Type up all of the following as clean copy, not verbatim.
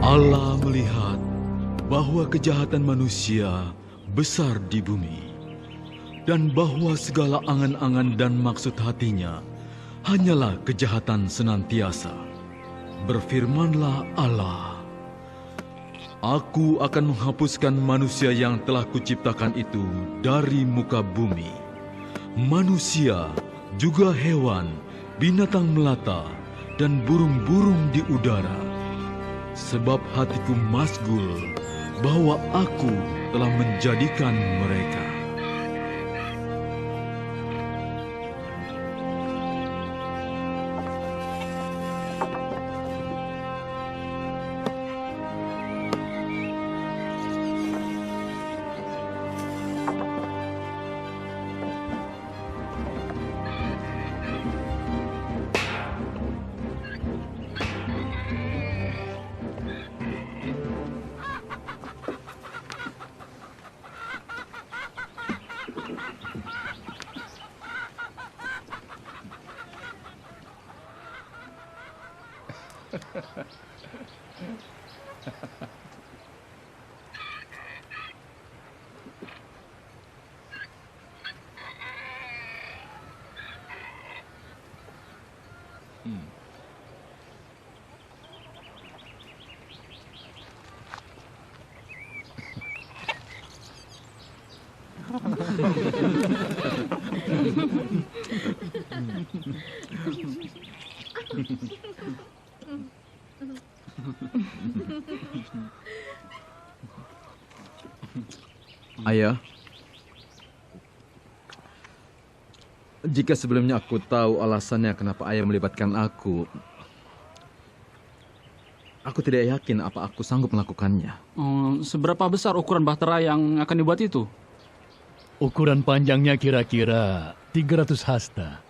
Allah melihat bahwa kejahatan manusia besar di bumi, dan bahwa segala angan-angan dan maksud hatinya hanyalah kejahatan senantiasa. Berfirmanlah Allah, Aku akan menghapuskan manusia yang telah kuciptakan itu dari muka bumi. Manusia, juga hewan, binatang melata, dan burung-burung di udara. Sebab hatiku masgul bahwa aku telah menjadikan mereka. Ayah, jika sebelumnya aku tahu alasannya kenapa ayah melibatkan aku tidak yakin apa aku sanggup melakukannya. Seberapa besar ukuran bahtera yang akan dibuat itu? Ukuran panjangnya kira-kira 300 hasta.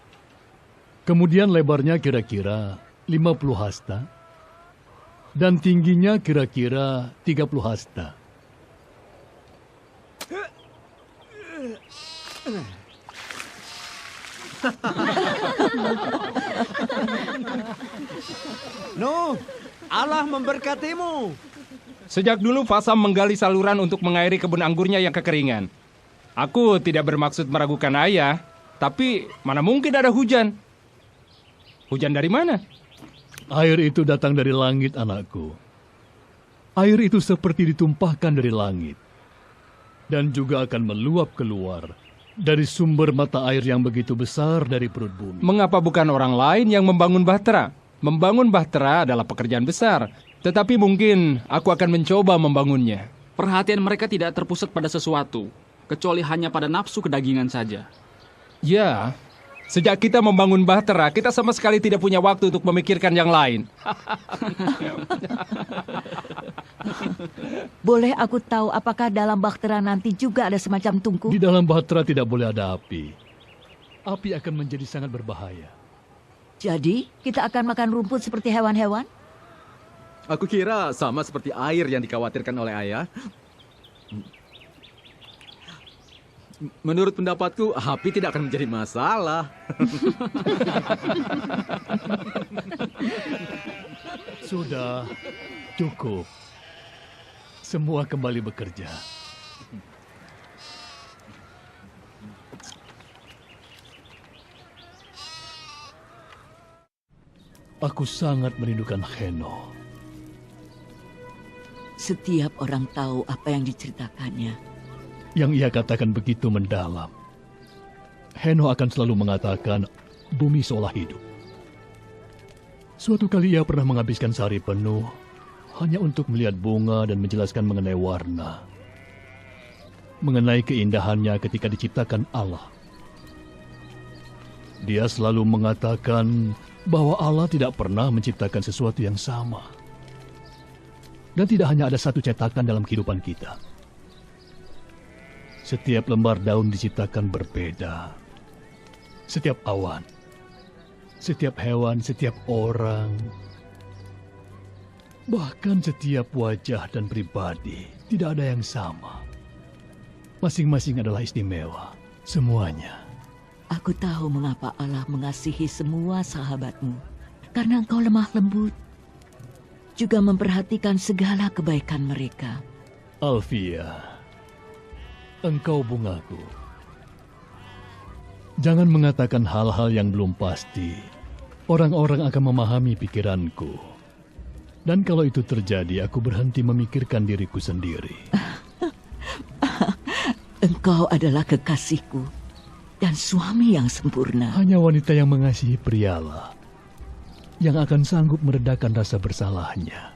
Kemudian lebarnya kira-kira 50 hasta. Dan tingginya kira-kira 30 hasta. Nuh, Allah memberkatimu. Sejak dulu Fasam menggali saluran untuk mengairi kebun anggurnya yang kekeringan. Aku tidak bermaksud meragukan ayah, tapi mana mungkin ada hujan? Hujan dari mana? Air itu datang dari langit, anakku. Air itu seperti ditumpahkan dari langit. Dan juga akan meluap keluar dari sumber mata air yang begitu besar dari perut bumi. Mengapa bukan orang lain yang membangun bahtera? Membangun bahtera adalah pekerjaan besar, tetapi mungkin aku akan mencoba membangunnya. Perhatian mereka tidak terpusat pada sesuatu, kecuali hanya pada nafsu kedagingan saja. Ya, sejak kita membangun bahtera, kita sama sekali tidak punya waktu untuk memikirkan yang lain. Boleh aku tahu apakah dalam bahtera nanti juga ada semacam tungku? Di dalam bahtera tidak boleh ada api. Api akan menjadi sangat berbahaya. Jadi, kita akan makan rumput seperti hewan-hewan? Aku kira sama seperti air yang dikhawatirkan oleh ayah. Menurut pendapatku, api tidak akan menjadi masalah. Sudah, cukup. Semua kembali bekerja. Aku sangat merindukan Heno. Setiap orang tahu apa yang diceritakannya. Yang ia katakan begitu mendalam. Heno akan selalu mengatakan bumi seolah hidup. Suatu kali ia pernah menghabiskan sehari penuh hanya untuk melihat bunga dan menjelaskan mengenai warna. Mengenai keindahannya ketika diciptakan Allah. Dia selalu mengatakan bahwa Allah tidak pernah menciptakan sesuatu yang sama. Dan tidak hanya ada satu cetakan dalam kehidupan kita. Setiap lembar daun diciptakan berbeda. Setiap awan, setiap hewan, setiap orang, bahkan setiap wajah dan pribadi tidak ada yang sama. Masing-masing adalah istimewa, semuanya. Aku tahu mengapa Allah mengasihi semua sahabatmu. Karena engkau lemah lembut. juga memperhatikan segala kebaikan mereka. Alfia, engkau bungaku. Jangan mengatakan hal-hal yang belum pasti. Orang-orang akan memahami pikiranku. Dan kalau itu terjadi, aku berhenti memikirkan diriku sendiri. Engkau adalah kekasihku dan suami yang sempurna. Hanya wanita yang mengasihi prialah yang akan sanggup meredakan rasa bersalahnya.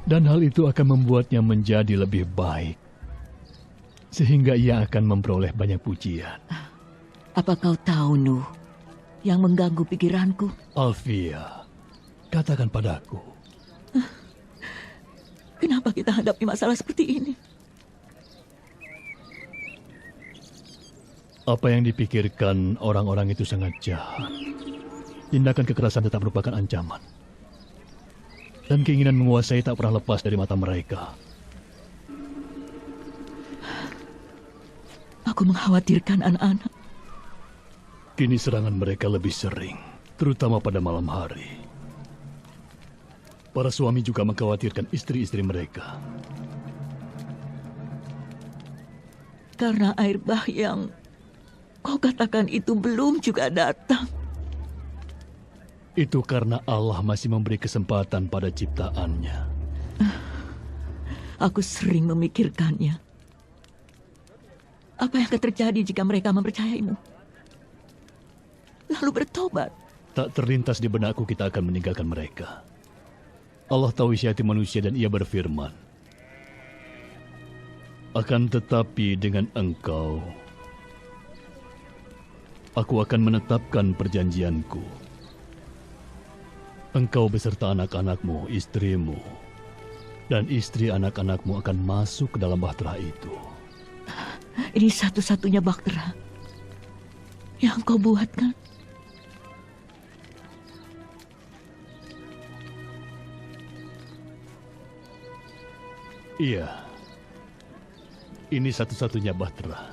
Dan hal itu akan membuatnya menjadi lebih baik. Sehingga ia akan memperoleh banyak pujian. Apa kau tahu, Nuh, yang mengganggu pikiranku? Alfia, katakan padaku. Kenapa kita hadapi masalah seperti ini? Apa yang dipikirkan orang-orang itu sangat jahat. Tindakan kekerasan tetap merupakan ancaman. Dan keinginan menguasai tak pernah lepas dari mata mereka. Aku mengkhawatirkan anak-anak. Kini serangan mereka lebih sering, terutama pada malam hari. Para suami juga mengkhawatirkan istri-istri mereka. Karena air bah yang kau katakan itu belum juga datang. Itu karena Allah masih memberi kesempatan pada ciptaannya. Aku sering memikirkannya. Apa yang akan terjadi jika mereka mempercayaimu? Lalu bertobat. Tak terlintas di benakku kita akan meninggalkan mereka. Allah tahu isi hati manusia dan ia berfirman, akan tetapi dengan engkau, aku akan menetapkan perjanjianku. Engkau beserta anak-anakmu, istrimu, dan istri anak-anakmu akan masuk ke dalam bahtera itu. Ini satu-satunya bahtera yang kau buat, kan? Iya, ini satu-satunya bahtera.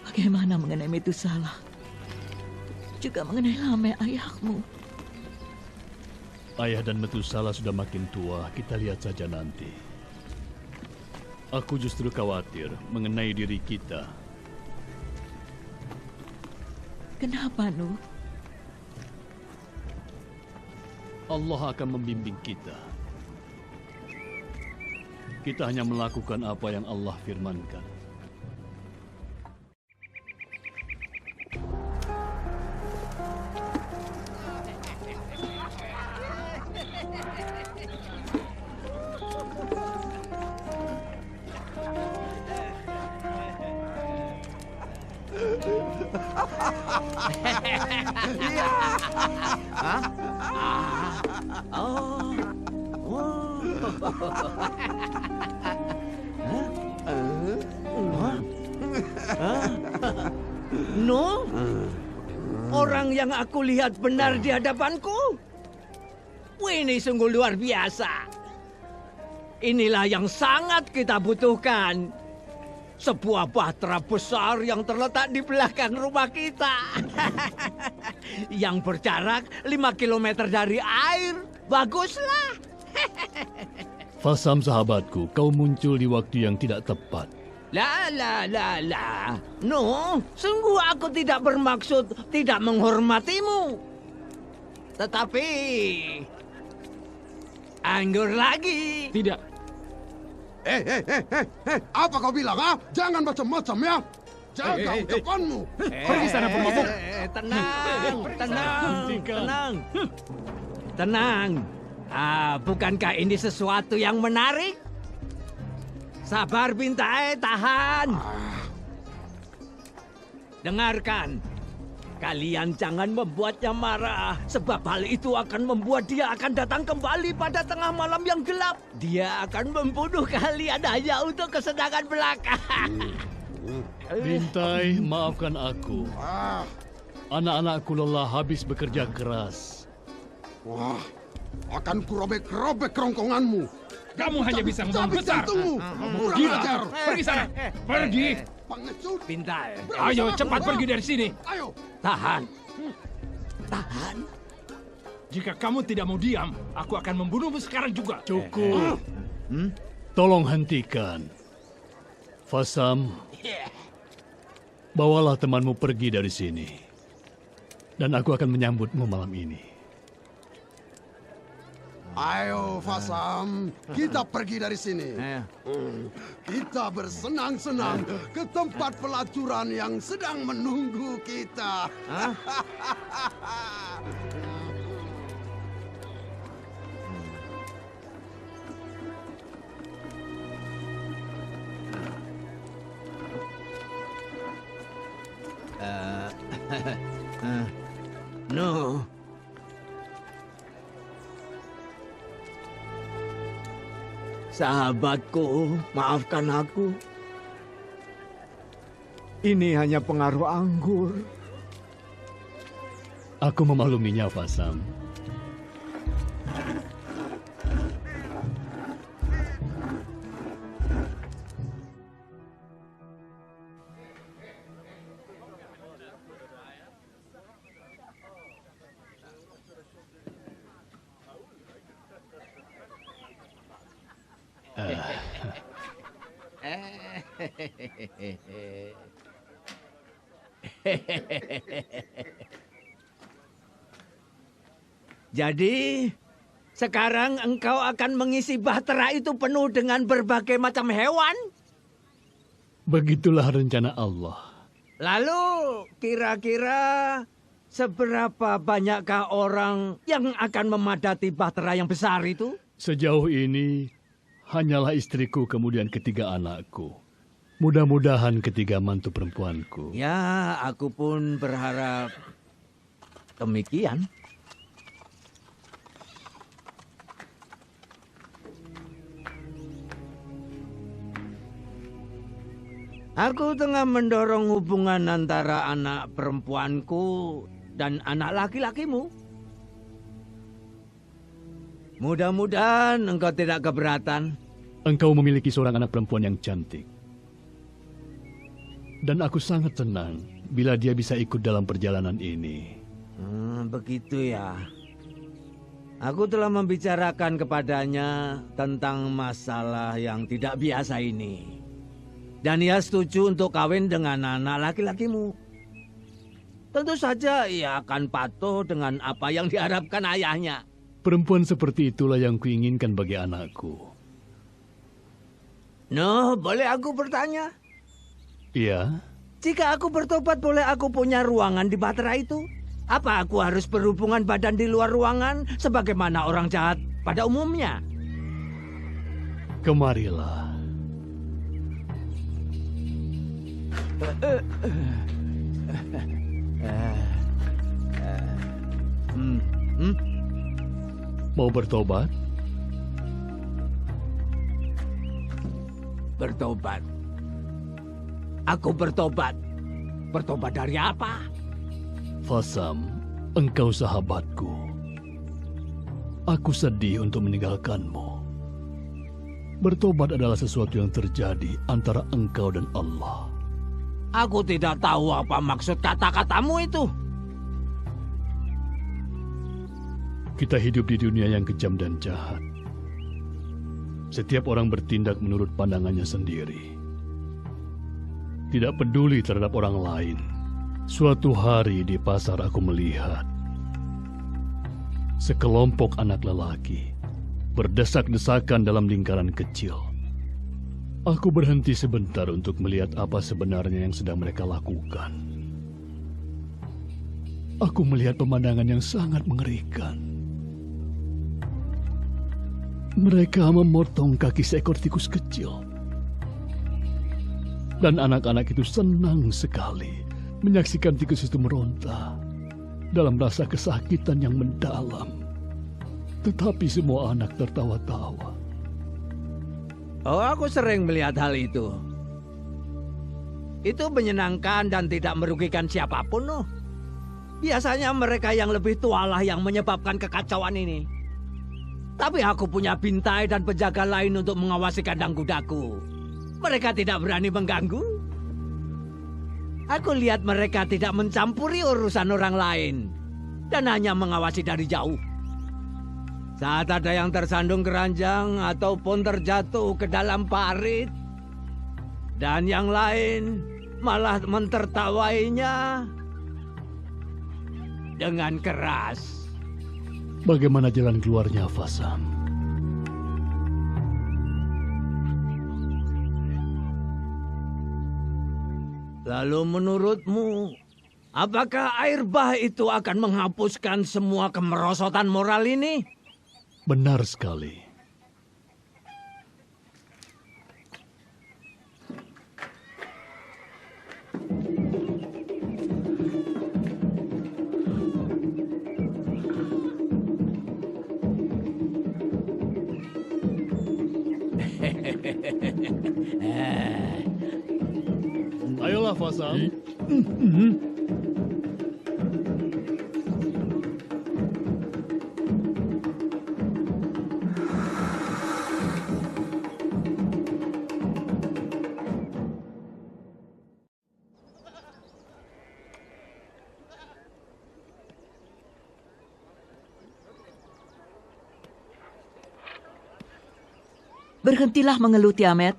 Bagaimana mengenai Metusalah? Juga mengenai Lameh ayahmu. Ayah dan Metusalah sudah makin tua, kita lihat saja nanti. Aku justru khawatir mengenai diri kita. Kenapa, Nuh? Allah akan membimbing kita. Kita hanya melakukan apa yang Allah firmankan. No? Orang yang aku lihat benar di hadapanku? Ini sungguh luar biasa. Inilah yang sangat kita butuhkan. Sebuah bahtera besar yang terletak di belakang rumah kita. Yang berjarak 5 kilometer dari air. Baguslah. Fasam sahabatku, kau muncul di waktu yang tidak tepat. La. No, sungguh aku tidak bermaksud tidak menghormatimu. Tetapi anggur lagi. Tidak. Apa kau bilang, ah? Jangan macam-macam ya. Jaga ucapanmu. Pergi sana pemabuk. Tenang. Bukankah ini sesuatu yang menarik? Sabar, Bintai, tahan. Dengarkan. Kalian jangan membuatnya marah, sebab hal itu akan membuat dia akan datang kembali pada tengah malam yang gelap. Dia akan membunuh kalian hanya untuk kesenangan belaka. Bintai, maafkan aku. Anak-anakku lelah habis bekerja keras. Wah, akan kurobek-robek kerongkonganmu. Kamu hanya bisa ngomong besar. Kurang Gila. ajar. Pergi sana. Pergi. pengecut. Pintai. Ayo cepat pergi dari sini. Ayo. Tahan. Tahan. Jika kamu tidak mau diam, aku akan membunuhmu sekarang juga. Cukup. Tolong hentikan. Fasam, bawalah temanmu pergi dari sini. Dan aku akan menyambutmu malam ini. Ayo, Fasam, kita pergi dari sini. Kita bersenang-senang ke tempat pelacuran yang sedang menunggu kita. No. Sahabatku, maafkan aku. Ini hanya pengaruh anggur. Aku memakluminya, Fasam. Jadi, sekarang engkau akan mengisi bahtera itu penuh dengan berbagai macam hewan? Begitulah rencana Allah. Lalu, kira-kira seberapa banyakkah orang yang akan memadati bahtera yang besar itu? Sejauh ini, hanyalah istriku kemudian ketiga anakku. Mudah-mudahan ketiga mantu perempuanku. Ya, aku pun berharap demikian. Aku tengah mendorong hubungan antara anak perempuanku dan anak laki-lakimu. Mudah-mudahan engkau tidak keberatan. Engkau memiliki seorang anak perempuan yang cantik. Dan aku sangat senang bila dia bisa ikut dalam perjalanan ini. Begitu ya. Aku telah membicarakan kepadanya tentang masalah yang tidak biasa ini. Dan ia setuju untuk kawin dengan anak laki-lakimu. Tentu saja ia akan patuh dengan apa yang diharapkan ayahnya. Perempuan seperti itulah yang kuinginkan bagi anakku. No, boleh aku bertanya? Iya? Jika aku bertobat, boleh aku punya ruangan di bahtera itu? Apa aku harus berhubungan badan di luar ruangan sebagaimana orang jahat pada umumnya? Kemarilah. Mau bertobat? Bertobat. Aku bertobat. Bertobat dari apa? Fasam, engkau sahabatku. Aku sedih untuk meninggalkanmu. Bertobat adalah sesuatu yang terjadi antara engkau dan Allah. Aku tidak tahu apa maksud kata-katamu itu. Kita hidup di dunia yang kejam dan jahat. Setiap orang bertindak menurut pandangannya sendiri. Tidak peduli terhadap orang lain. Suatu hari di pasar aku melihat sekelompok anak lelaki berdesak-desakan dalam lingkaran kecil. Aku berhenti sebentar untuk melihat apa sebenarnya yang sedang mereka lakukan. Aku melihat pemandangan yang sangat mengerikan. Mereka memotong kaki seekor tikus kecil. Dan anak-anak itu senang sekali menyaksikan tikus itu meronta dalam rasa kesakitan yang mendalam. Tetapi semua anak tertawa-tawa. Oh, aku sering melihat hal itu. Itu menyenangkan dan tidak merugikan siapapun, oh. Biasanya mereka yang lebih tua lah yang menyebabkan kekacauan ini. Tapi aku punya bintai dan penjaga lain untuk mengawasi kandang kudaku. Mereka tidak berani mengganggu. Aku lihat mereka tidak mencampuri urusan orang lain dan hanya mengawasi dari jauh. Saat ada yang tersandung keranjang ataupun terjatuh ke dalam parit, dan yang lain malah mentertawainya dengan keras. Bagaimana jalan keluarnya, Fasam? Lalu menurutmu, apakah air bah itu akan menghapuskan semua kemerosotan moral ini? Benar sekali. Ayolah, Fasam. Berhentilah mengeluh, Tiamat.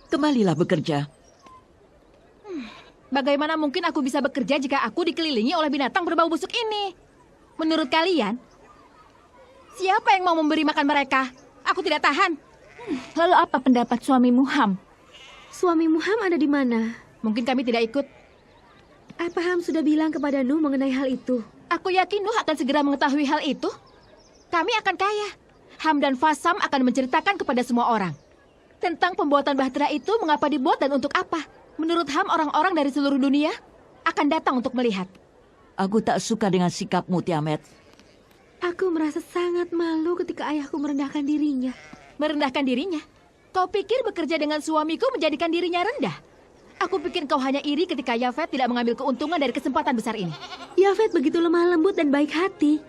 Kembalilah bekerja. Bagaimana mungkin aku bisa bekerja jika aku dikelilingi oleh binatang berbau busuk ini? Menurut kalian, siapa yang mau memberi makan mereka? Aku tidak tahan. Lalu apa pendapat suamimu, Ham? Suamimu Ham ada di mana? Mungkin kami tidak ikut. Apa Ham sudah bilang kepada Nuh mengenai hal itu? Aku yakin Nuh akan segera mengetahui hal itu. Kami akan kaya. Ham dan Fasam akan menceritakan kepada semua orang tentang pembuatan bahtera itu, mengapa dibuat dan untuk apa. Menurut Ham, orang-orang dari seluruh dunia akan datang untuk melihat. Aku tak suka dengan sikapmu, Tiamat. Aku merasa sangat malu ketika ayahku merendahkan dirinya. Merendahkan dirinya? Kau pikir bekerja dengan suamiku menjadikan dirinya rendah? Aku pikir kau hanya iri ketika Yafet tidak mengambil keuntungan dari kesempatan besar ini. Yafet begitu lemah lembut dan baik hati.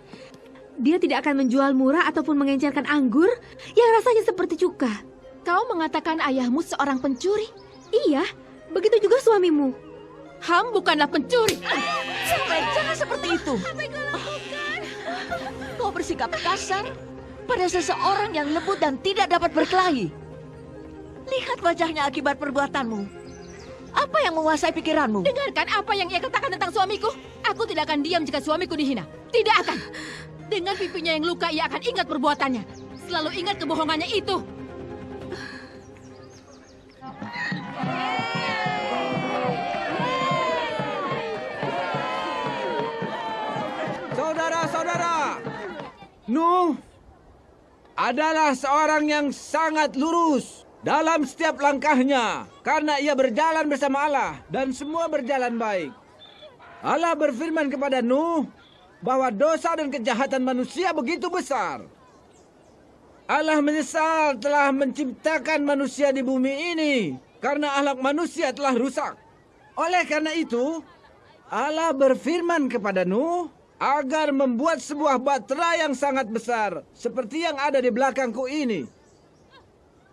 Dia tidak akan menjual murah ataupun mengencerkan anggur yang rasanya seperti cuka. Kau mengatakan ayahmu seorang pencuri? Iya, begitu juga suamimu. Ham bukanlah pencuri. Jangan seperti itu. Kau bersikap kasar pada seseorang yang lembut dan tidak dapat berkelahi. Lihat wajahnya akibat perbuatanmu. Apa yang menguasai pikiranmu? Dengarkan apa yang ia katakan tentang suamiku. Aku tidak akan diam jika suamiku dihina. Tidak akan. Dengan pipinya yang luka, ia akan ingat perbuatannya. Selalu ingat kebohongannya itu. Saudara-saudara, Nuh adalah seorang yang sangat lurus dalam setiap langkahnya karena ia berjalan bersama Allah dan semua berjalan baik. Allah berfirman kepada Nuh bahwa dosa dan kejahatan manusia begitu besar. Allah menyesal telah menciptakan manusia di bumi ini karena akhlak manusia telah rusak. Oleh karena itu, Allah berfirman kepada Nuh agar membuat sebuah bahtera yang sangat besar seperti yang ada di belakangku ini.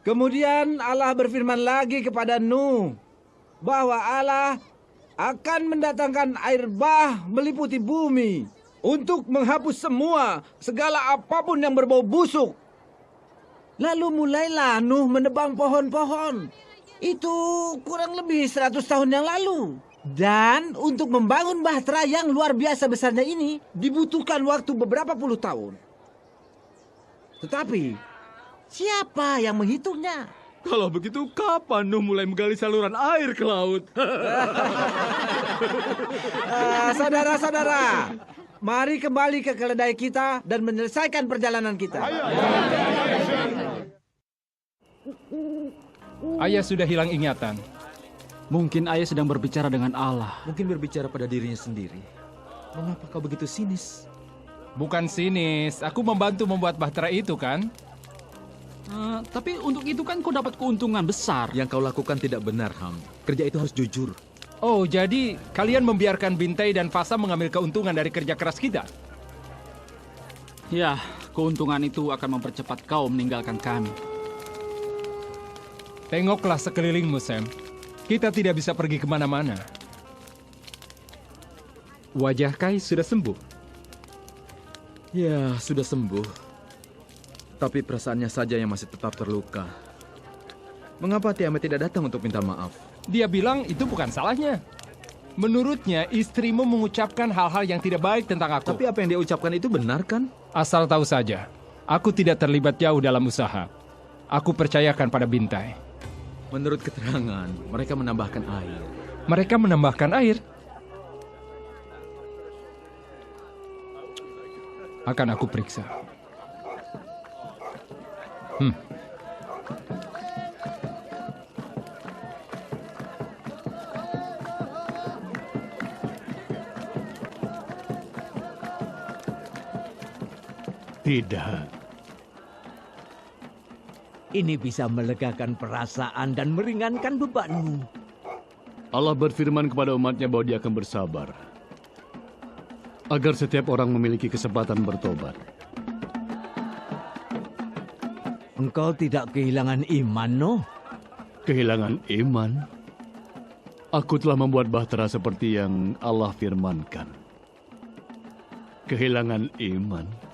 Kemudian Allah berfirman lagi kepada Nuh bahwa Allah akan mendatangkan air bah meliputi bumi untuk menghapus segala apapun yang berbau busuk. Lalu mulailah Nuh menebang pohon-pohon. Itu kurang lebih 100 tahun yang lalu. Dan untuk membangun bahtera yang luar biasa besarnya ini dibutuhkan waktu beberapa puluh tahun. Tetapi siapa yang menghitungnya? Kalau begitu, kapan Nuh mulai menggali saluran air ke laut? Saudara-saudara, mari kembali ke keledai kita dan menyelesaikan perjalanan kita. Ayah sudah hilang ingatan. Mungkin ayah sedang berbicara dengan Allah. Mungkin berbicara pada dirinya sendiri. Mengapa kau begitu sinis? Bukan sinis, aku membantu membuat bahtera itu kan? Tapi untuk itu kan kau dapat keuntungan besar. Yang kau lakukan tidak benar, Ham. Kerja itu harus jujur. Oh, jadi kalian membiarkan Bintai dan Fasam mengambil keuntungan dari kerja keras kita? Ya, keuntungan itu akan mempercepat kau meninggalkan kami. Tengoklah sekelilingmu, Sam. Kita tidak bisa pergi kemana-mana. Wajah Kai sudah sembuh. Ya, sudah sembuh. Tapi perasaannya saja yang masih tetap terluka. Mengapa Tiamat tidak datang untuk minta maaf? Dia bilang itu bukan salahnya. Menurutnya, istrimu mengucapkan hal-hal yang tidak baik tentang aku. Tapi apa yang dia ucapkan itu benar kan? Asal tahu saja, aku tidak terlibat jauh dalam usaha. Aku percayakan pada Bintai. Menurut keterangan, mereka menambahkan air. Mereka menambahkan air? Akan aku periksa. Tidak. Ini bisa melegakan perasaan dan meringankan bebanmu. Allah berfirman kepada umatnya bahwa dia akan bersabar. Agar setiap orang memiliki kesempatan bertobat. Engkau tidak kehilangan iman, noh? Kehilangan iman? Aku telah membuat bahtera seperti yang Allah firmankan. Kehilangan iman?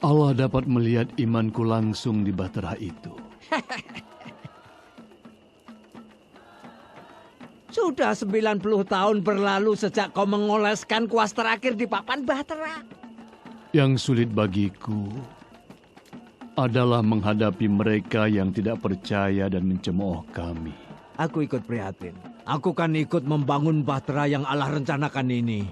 Allah dapat melihat imanku langsung di bahtera itu. Sudah 90 tahun berlalu sejak kau mengoleskan kuas terakhir di papan bahtera. Yang sulit bagiku adalah menghadapi mereka yang tidak percaya dan mencemooh kami. Aku ikut prihatin. Aku kan ikut membangun bahtera yang Allah rencanakan ini.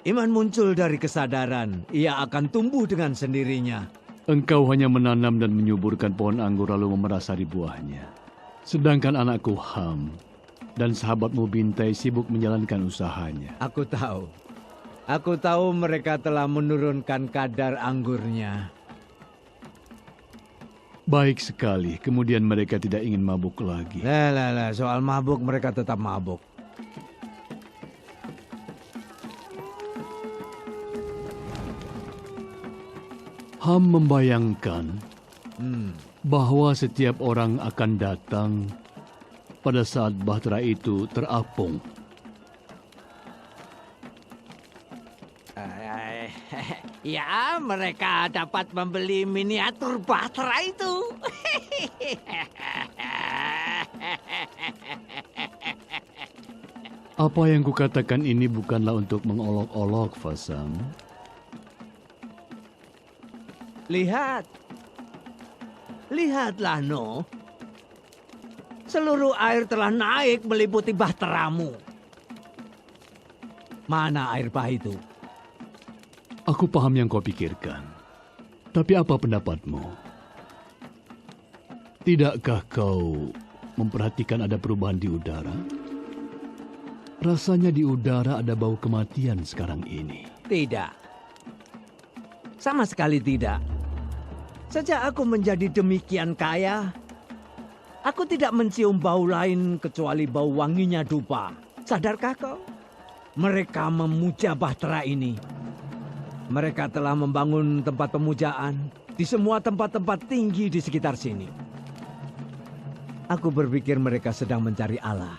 Iman muncul dari kesadaran. Ia akan tumbuh dengan sendirinya. Engkau hanya menanam dan menyuburkan pohon anggur lalu memerasari buahnya. Sedangkan anakku Ham dan sahabatmu Bintai sibuk menjalankan usahanya. Aku tahu. Aku tahu mereka telah menurunkan kadar anggurnya. Baik sekali, kemudian mereka tidak ingin mabuk lagi. Lah, soal mabuk mereka tetap mabuk. Ham membayangkan bahwa setiap orang akan datang pada saat bahtera itu terapung. Ya, mereka dapat membeli miniatur bahtera itu. Apa yang kukatakan ini bukanlah untuk mengolok-olok, Fasam. Lihatlah, No. Seluruh air telah naik meliputi bahteramu. Mana air bah itu? Aku paham yang kau pikirkan. Tapi apa pendapatmu? Tidakkah kau memperhatikan ada perubahan di udara? Rasanya di udara ada bau kematian sekarang ini. Tidak. Sama sekali tidak. Sejak aku menjadi demikian kaya, aku tidak mencium bau lain kecuali bau wanginya dupa. Sadarkah kau? Mereka memuja bahtera ini. Mereka telah membangun tempat pemujaan di semua tempat-tempat tinggi di sekitar sini. Aku berpikir mereka sedang mencari Allah.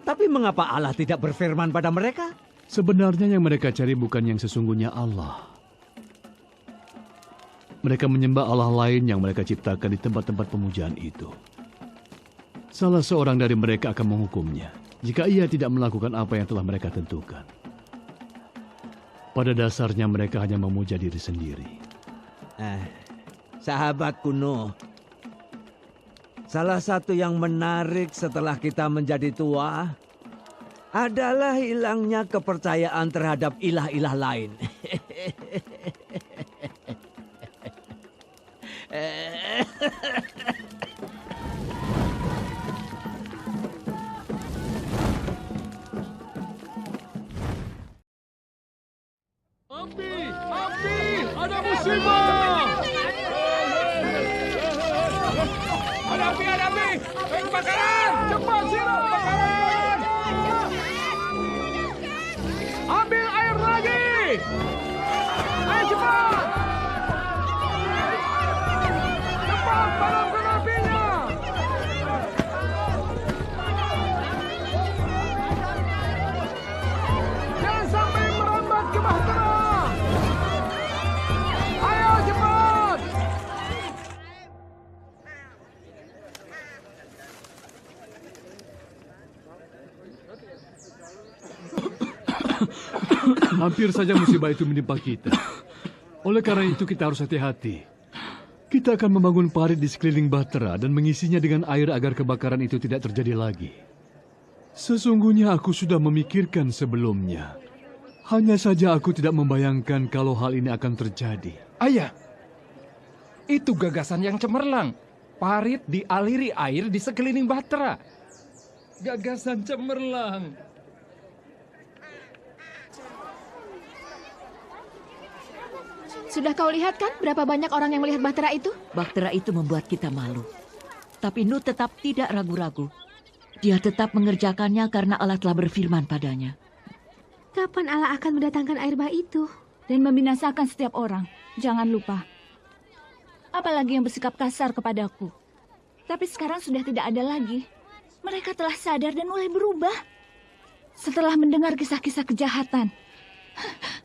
Tapi mengapa Allah tidak berfirman pada mereka? Sebenarnya yang mereka cari bukan yang sesungguhnya Allah. Mereka menyembah Allah lain yang mereka ciptakan di tempat-tempat pemujaan itu. Salah seorang dari mereka akan menghukumnya jika ia tidak melakukan apa yang telah mereka tentukan. Pada dasarnya mereka hanya memuja diri sendiri. Sahabat kuno, salah satu yang menarik setelah kita menjadi tua adalah hilangnya kepercayaan terhadap ilah-ilah lain. Api! Ada musibah! Ada api! Kebakaran! Cepat siram kebakaran! Ambil air lagi! Ayo cepat! Cepat padamkan apinya! Hampir saja musibah itu menimpa kita. Oleh karena itu kita harus hati-hati. Kita akan membangun parit di sekeliling Bahtera dan mengisinya dengan air agar kebakaran itu tidak terjadi lagi. Sesungguhnya aku sudah memikirkan sebelumnya. Hanya saja aku tidak membayangkan kalau hal ini akan terjadi. Ayah, itu gagasan yang cemerlang. Parit dialiri air di sekeliling Bahtera. Gagasan cemerlang. Sudah kau lihat kan berapa banyak orang yang melihat Bahtera itu? Bahtera itu membuat kita malu. Tapi Nuh tetap tidak ragu-ragu. Dia tetap mengerjakannya karena Allah telah berfirman padanya. Kapan Allah akan mendatangkan air bah itu? Dan membinasakan setiap orang. Jangan lupa. Apalagi yang bersikap kasar kepadaku. Tapi sekarang sudah tidak ada lagi. Mereka telah sadar dan mulai berubah. Setelah mendengar kisah-kisah kejahatan.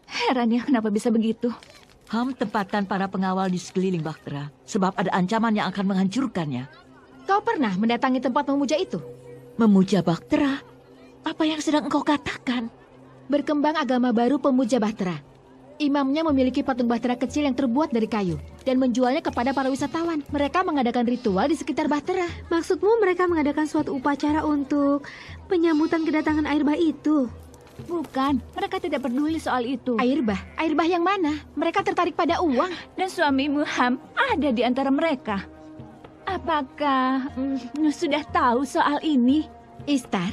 Heran ya kenapa bisa begitu. Ham tempatkan para pengawal di sekeliling Bahtera. Sebab ada ancaman yang akan menghancurkannya. Kau pernah mendatangi tempat memuja itu? Memuja Bahtera? Apa yang sedang engkau katakan? Berkembang agama baru pemuja Bahtera. Imamnya memiliki patung Bahtera kecil yang terbuat dari kayu dan menjualnya kepada para wisatawan. Mereka mengadakan ritual di sekitar Bahtera. Maksudmu mereka mengadakan suatu upacara untuk penyambutan kedatangan air bah itu? Bukan, mereka tidak peduli soal itu. Air bah? Air bah yang mana? Mereka tertarik pada uang. Dan suamimu Ham ada di antara mereka. Apakah sudah tahu soal ini? Istar,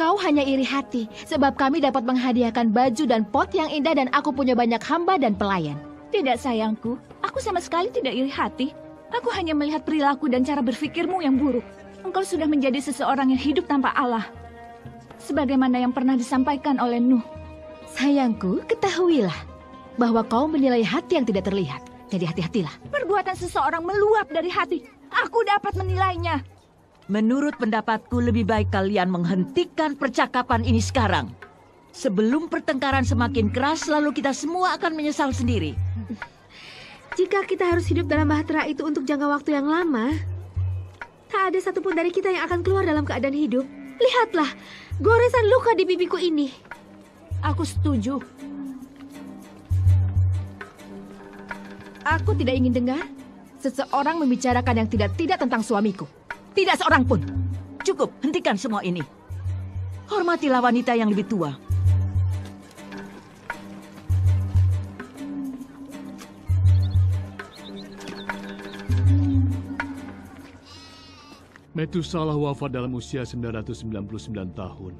kau hanya iri hati sebab kami dapat menghadiahkan baju dan pot yang indah dan aku punya banyak hamba dan pelayan. Tidak sayangku, aku sama sekali tidak iri hati. Aku hanya melihat perilaku dan cara berpikirmu yang buruk. Engkau sudah menjadi seseorang yang hidup tanpa Allah. Sebagaimana yang pernah disampaikan oleh Nuh. Sayangku, ketahuilah bahwa kau menilai hati yang tidak terlihat. Jadi hati-hatilah. Perbuatan seseorang meluap dari hati. Aku dapat menilainya. Menurut pendapatku lebih baik kalian menghentikan percakapan ini sekarang. Sebelum pertengkaran semakin keras, lalu kita semua akan menyesal sendiri. Jika kita harus hidup dalam Bahtera itu untuk jangka waktu yang lama, tak ada satupun dari kita yang akan keluar dalam keadaan hidup. Lihatlah, goresan luka di pipiku ini. Aku setuju. Aku tidak ingin dengar seseorang membicarakan yang tidak tentang suamiku. Tidak seorang pun. Cukup, hentikan semua ini. Hormatilah wanita yang lebih tua. Metusalah wafat dalam usia 999 tahun.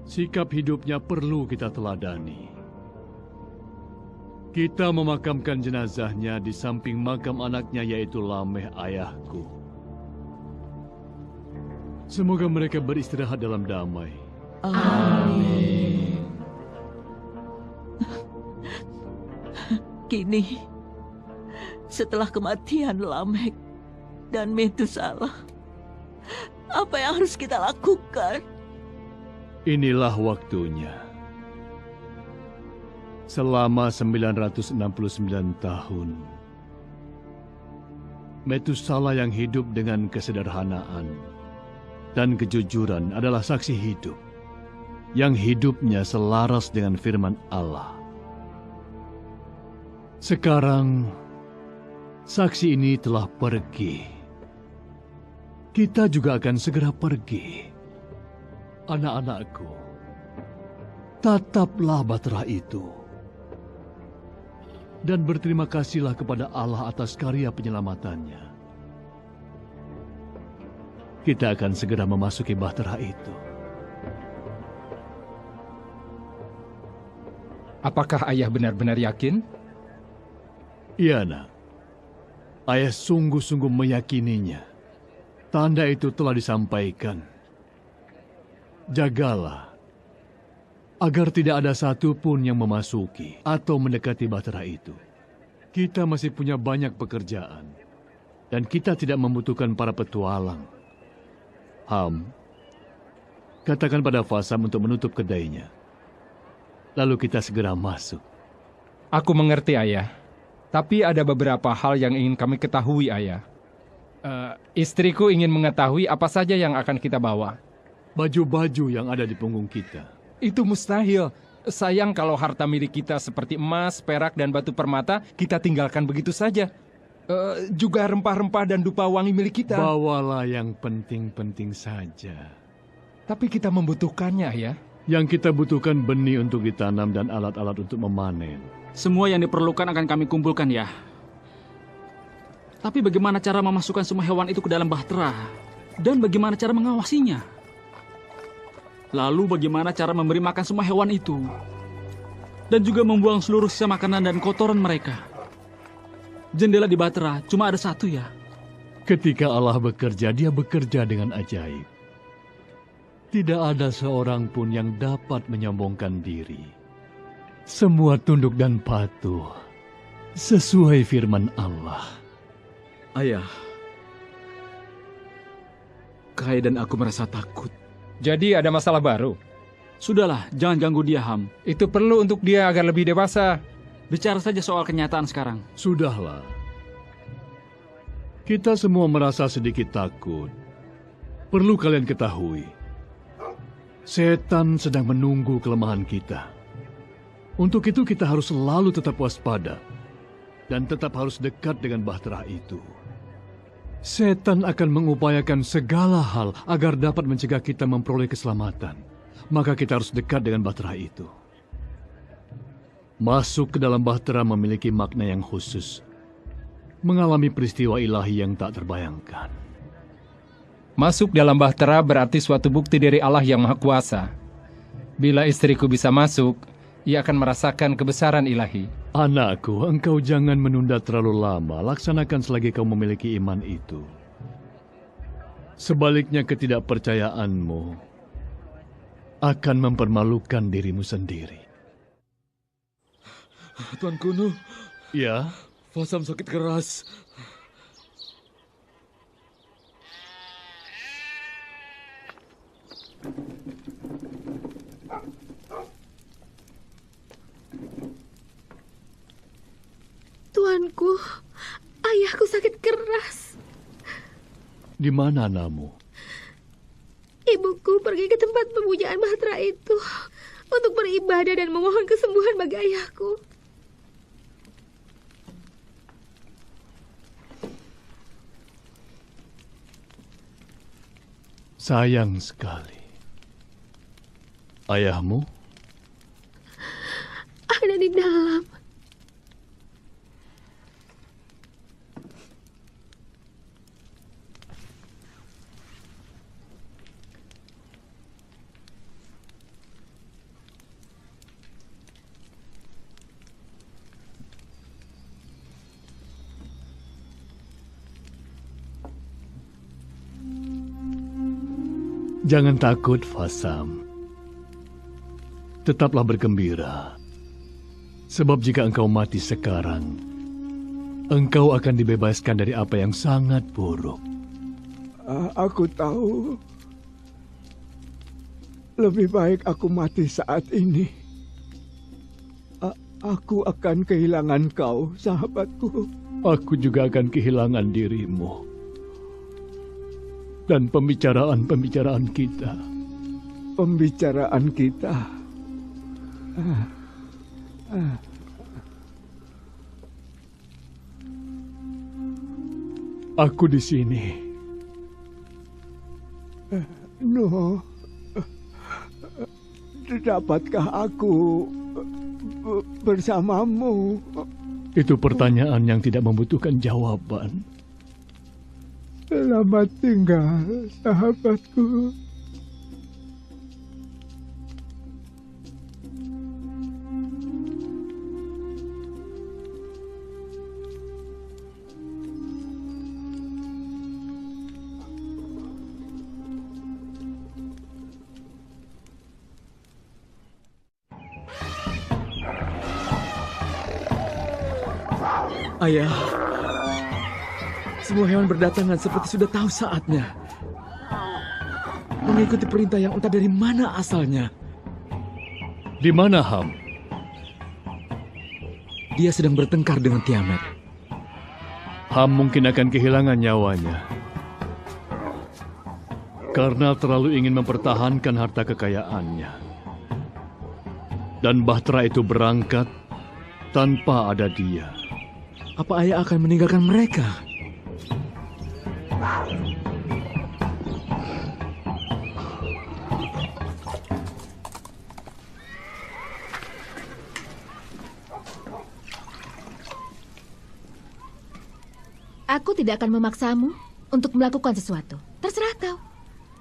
Sikap hidupnya perlu kita teladani. Kita memakamkan jenazahnya di samping makam anaknya yaitu Lameh ayahku. Semoga mereka beristirahat dalam damai. Amin. Kini, setelah kematian Lameh dan Metusalah, apa yang harus kita lakukan? Inilah waktunya. Selama 969 tahun, Metusalah yang hidup dengan kesederhanaan dan kejujuran adalah saksi hidup yang hidupnya selaras dengan firman Allah. Sekarang, saksi ini telah pergi. Kita juga akan segera pergi. Anak-anakku, tataplah Bahtera itu. Dan berterima kasihlah kepada Allah atas karya penyelamatannya. Kita akan segera memasuki Bahtera itu. Apakah ayah benar-benar yakin? Iya, nak. Ayah sungguh-sungguh meyakininya. Tanda itu telah disampaikan. Jagalah, agar tidak ada satupun yang memasuki atau mendekati Bahtera itu. Kita masih punya banyak pekerjaan, dan kita tidak membutuhkan para petualang. Ham, katakan pada Fasam untuk menutup kedainya. Lalu kita segera masuk. Aku mengerti, ayah. Tapi ada beberapa hal yang ingin kami ketahui, ayah. Istriku ingin mengetahui apa saja yang akan kita bawa. Baju-baju yang ada di punggung kita. Itu mustahil. Sayang kalau harta milik kita seperti emas, perak, dan batu permata kita tinggalkan begitu saja. Juga rempah-rempah dan dupa wangi milik kita. Bawalah yang penting-penting saja. Tapi kita membutuhkannya ya. Yang kita butuhkan benih untuk ditanam dan alat-alat untuk memanen. Semua yang diperlukan akan kami kumpulkan ya. Tapi bagaimana cara memasukkan semua hewan itu ke dalam bahtera? Dan bagaimana cara mengawasinya? Lalu bagaimana cara memberi makan semua hewan itu? Dan juga membuang seluruh sisa makanan dan kotoran mereka. Jendela di bahtera cuma ada satu ya. Ketika Allah bekerja, Dia bekerja dengan ajaib. Tidak ada seorang pun yang dapat menyombongkan diri. Semua tunduk dan patuh sesuai firman Allah. Ayah, Kai dan aku merasa takut. Jadi ada masalah baru? Sudahlah, jangan ganggu dia, Ham. Itu perlu untuk dia agar lebih dewasa. Bicara saja soal kenyataan sekarang. Sudahlah. Kita semua merasa sedikit takut. Perlu kalian ketahui, setan sedang menunggu kelemahan kita. Untuk itu kita harus selalu tetap waspada dan tetap harus dekat dengan bahtera itu. Setan akan mengupayakan segala hal agar dapat mencegah kita memperoleh keselamatan. Maka kita harus dekat dengan bahtera itu. Masuk ke dalam bahtera memiliki makna yang khusus. Mengalami peristiwa ilahi yang tak terbayangkan. Masuk dalam bahtera berarti suatu bukti dari Allah yang Maha Kuasa. Bila istriku bisa masuk, ia akan merasakan kebesaran ilahi. Anakku, engkau jangan menunda terlalu lama. Laksanakan selagi kau memiliki iman itu. Sebaliknya ketidakpercayaanmu akan mempermalukan dirimu sendiri. Tuan Kuno. Ya? Fasam sakit keras. Tuanku, ayahku sakit keras. Di mana Namu? Ibuku pergi ke tempat pemujaan bahtera itu untuk beribadah dan memohon kesembuhan bagi ayahku. Sayang sekali. Ayahmu? Ada di dalam. Jangan takut, Fasam. Tetaplah bergembira. Sebab jika engkau mati sekarang, engkau akan dibebaskan dari apa yang sangat buruk. Aku tahu. Lebih baik aku mati saat ini. Aku akan kehilangan kau, sahabatku. Aku juga akan kehilangan dirimu. Dan pembicaraan-pembicaraan kita. Pembicaraan kita. Aku di sini. No. Dapatkah aku bersamamu? Itu pertanyaan yang tidak membutuhkan jawaban. Selamat tinggal, sahabatku. Ayah, semua hewan berdatangan seperti sudah tahu saatnya. Mengikuti perintah yang entah dari mana asalnya. Di mana Ham? Dia sedang bertengkar dengan Tiamat. Ham mungkin akan kehilangan nyawanya. Karena terlalu ingin mempertahankan harta kekayaannya. Dan Bahtera itu berangkat tanpa ada dia. Apa ayah akan meninggalkan mereka? Aku tidak akan memaksamu untuk melakukan sesuatu. Terserah kau.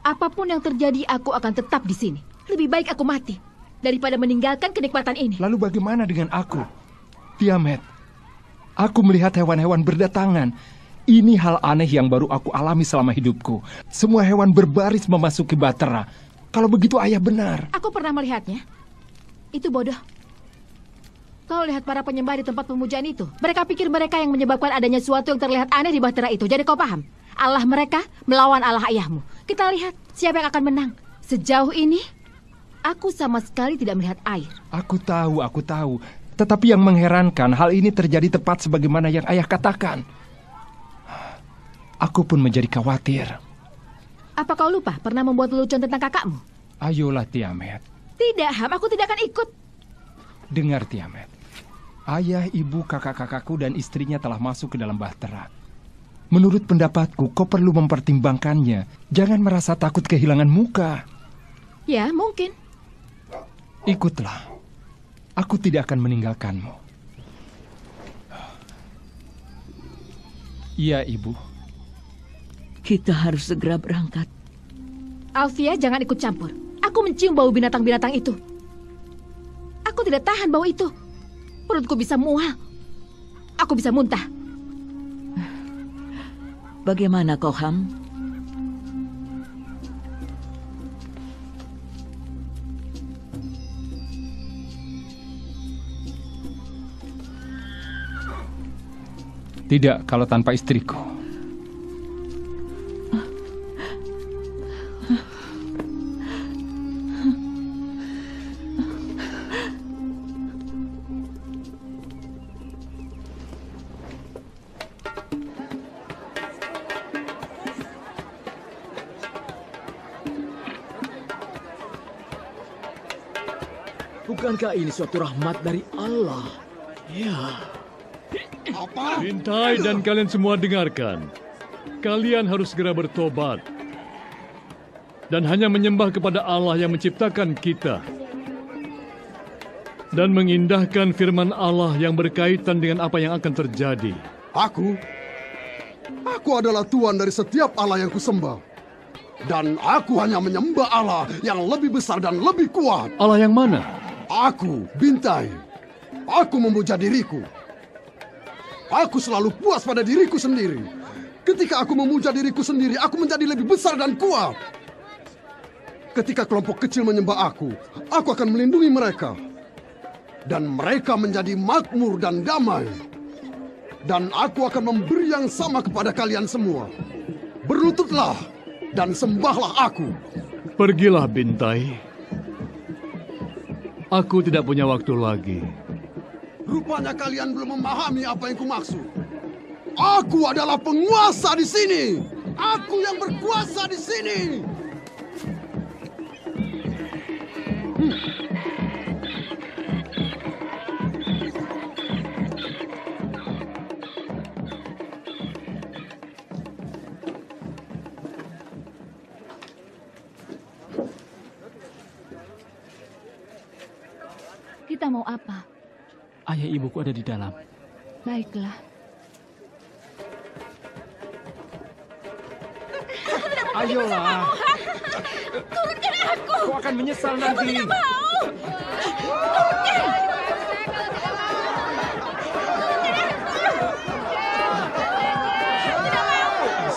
Apapun yang terjadi, aku akan tetap di sini. Lebih baik aku mati daripada meninggalkan kenikmatan ini. Lalu bagaimana dengan aku? Tiamat, aku melihat hewan-hewan berdatangan. Ini hal aneh yang baru aku alami selama hidupku. Semua hewan berbaris memasuki Bahtera. Kalau begitu ayah benar. Aku pernah melihatnya. Itu bodoh. Kau lihat para penyembah di tempat pemujaan itu. Mereka pikir mereka yang menyebabkan adanya sesuatu yang terlihat aneh di Bahtera itu. Jadi kau paham? Allah mereka melawan Allah ayahmu. Kita lihat siapa yang akan menang. Sejauh ini, aku sama sekali tidak melihat air. Aku tahu. Tetapi yang mengherankan, hal ini terjadi tepat sebagaimana yang ayah katakan. Aku pun menjadi khawatir. Apa kau lupa pernah membuat lelucon tentang kakakmu? Ayolah, Tiamat. Tidak, Ham. Aku tidak akan ikut. Dengar, Tiamat. Ayah, ibu, kakak-kakakku, dan istrinya telah masuk ke dalam Bahtera. Menurut pendapatku, kau perlu mempertimbangkannya. Jangan merasa takut kehilangan muka. Ya, mungkin. Ikutlah. Aku tidak akan meninggalkanmu. Iya, ibu. Kita harus segera berangkat. Alfia, jangan ikut campur. Aku mencium bau binatang-binatang itu. Aku tidak tahan bau itu. Perutku bisa mual. Aku bisa muntah. Bagaimana kau, Ham? Tidak kalau tanpa istriku. Bukankah ini suatu rahmat dari Allah? Ya. Apa? Bintai dan kalian semua dengarkan. Kalian harus segera bertobat. Dan hanya menyembah kepada Allah yang menciptakan kita. Dan mengindahkan firman Allah yang berkaitan dengan apa yang akan terjadi. Aku adalah Tuhan dari setiap Allah yang kusembah. Dan aku hanya menyembah Allah yang lebih besar dan lebih kuat. Allah yang mana? Aku, Bintai. Aku memuja diriku. Aku selalu puas pada diriku sendiri. Ketika aku memuja diriku sendiri, aku menjadi lebih besar dan kuat. Ketika kelompok kecil menyembah aku akan melindungi mereka. Dan mereka menjadi makmur dan damai. Dan aku akan memberi yang sama kepada kalian semua. Berlututlah dan sembahlah aku. Pergilah, Bintai. Aku tidak punya waktu lagi. Rupanya kalian belum memahami apa yang kumaksud. Aku adalah penguasa di sini. Aku yang berkuasa di sini. Kita mau apa? Ayah ibuku ada di dalam. Baiklah. Ayolah. Turunkan aku. Kau akan menyesal nanti. Aku tidak mau.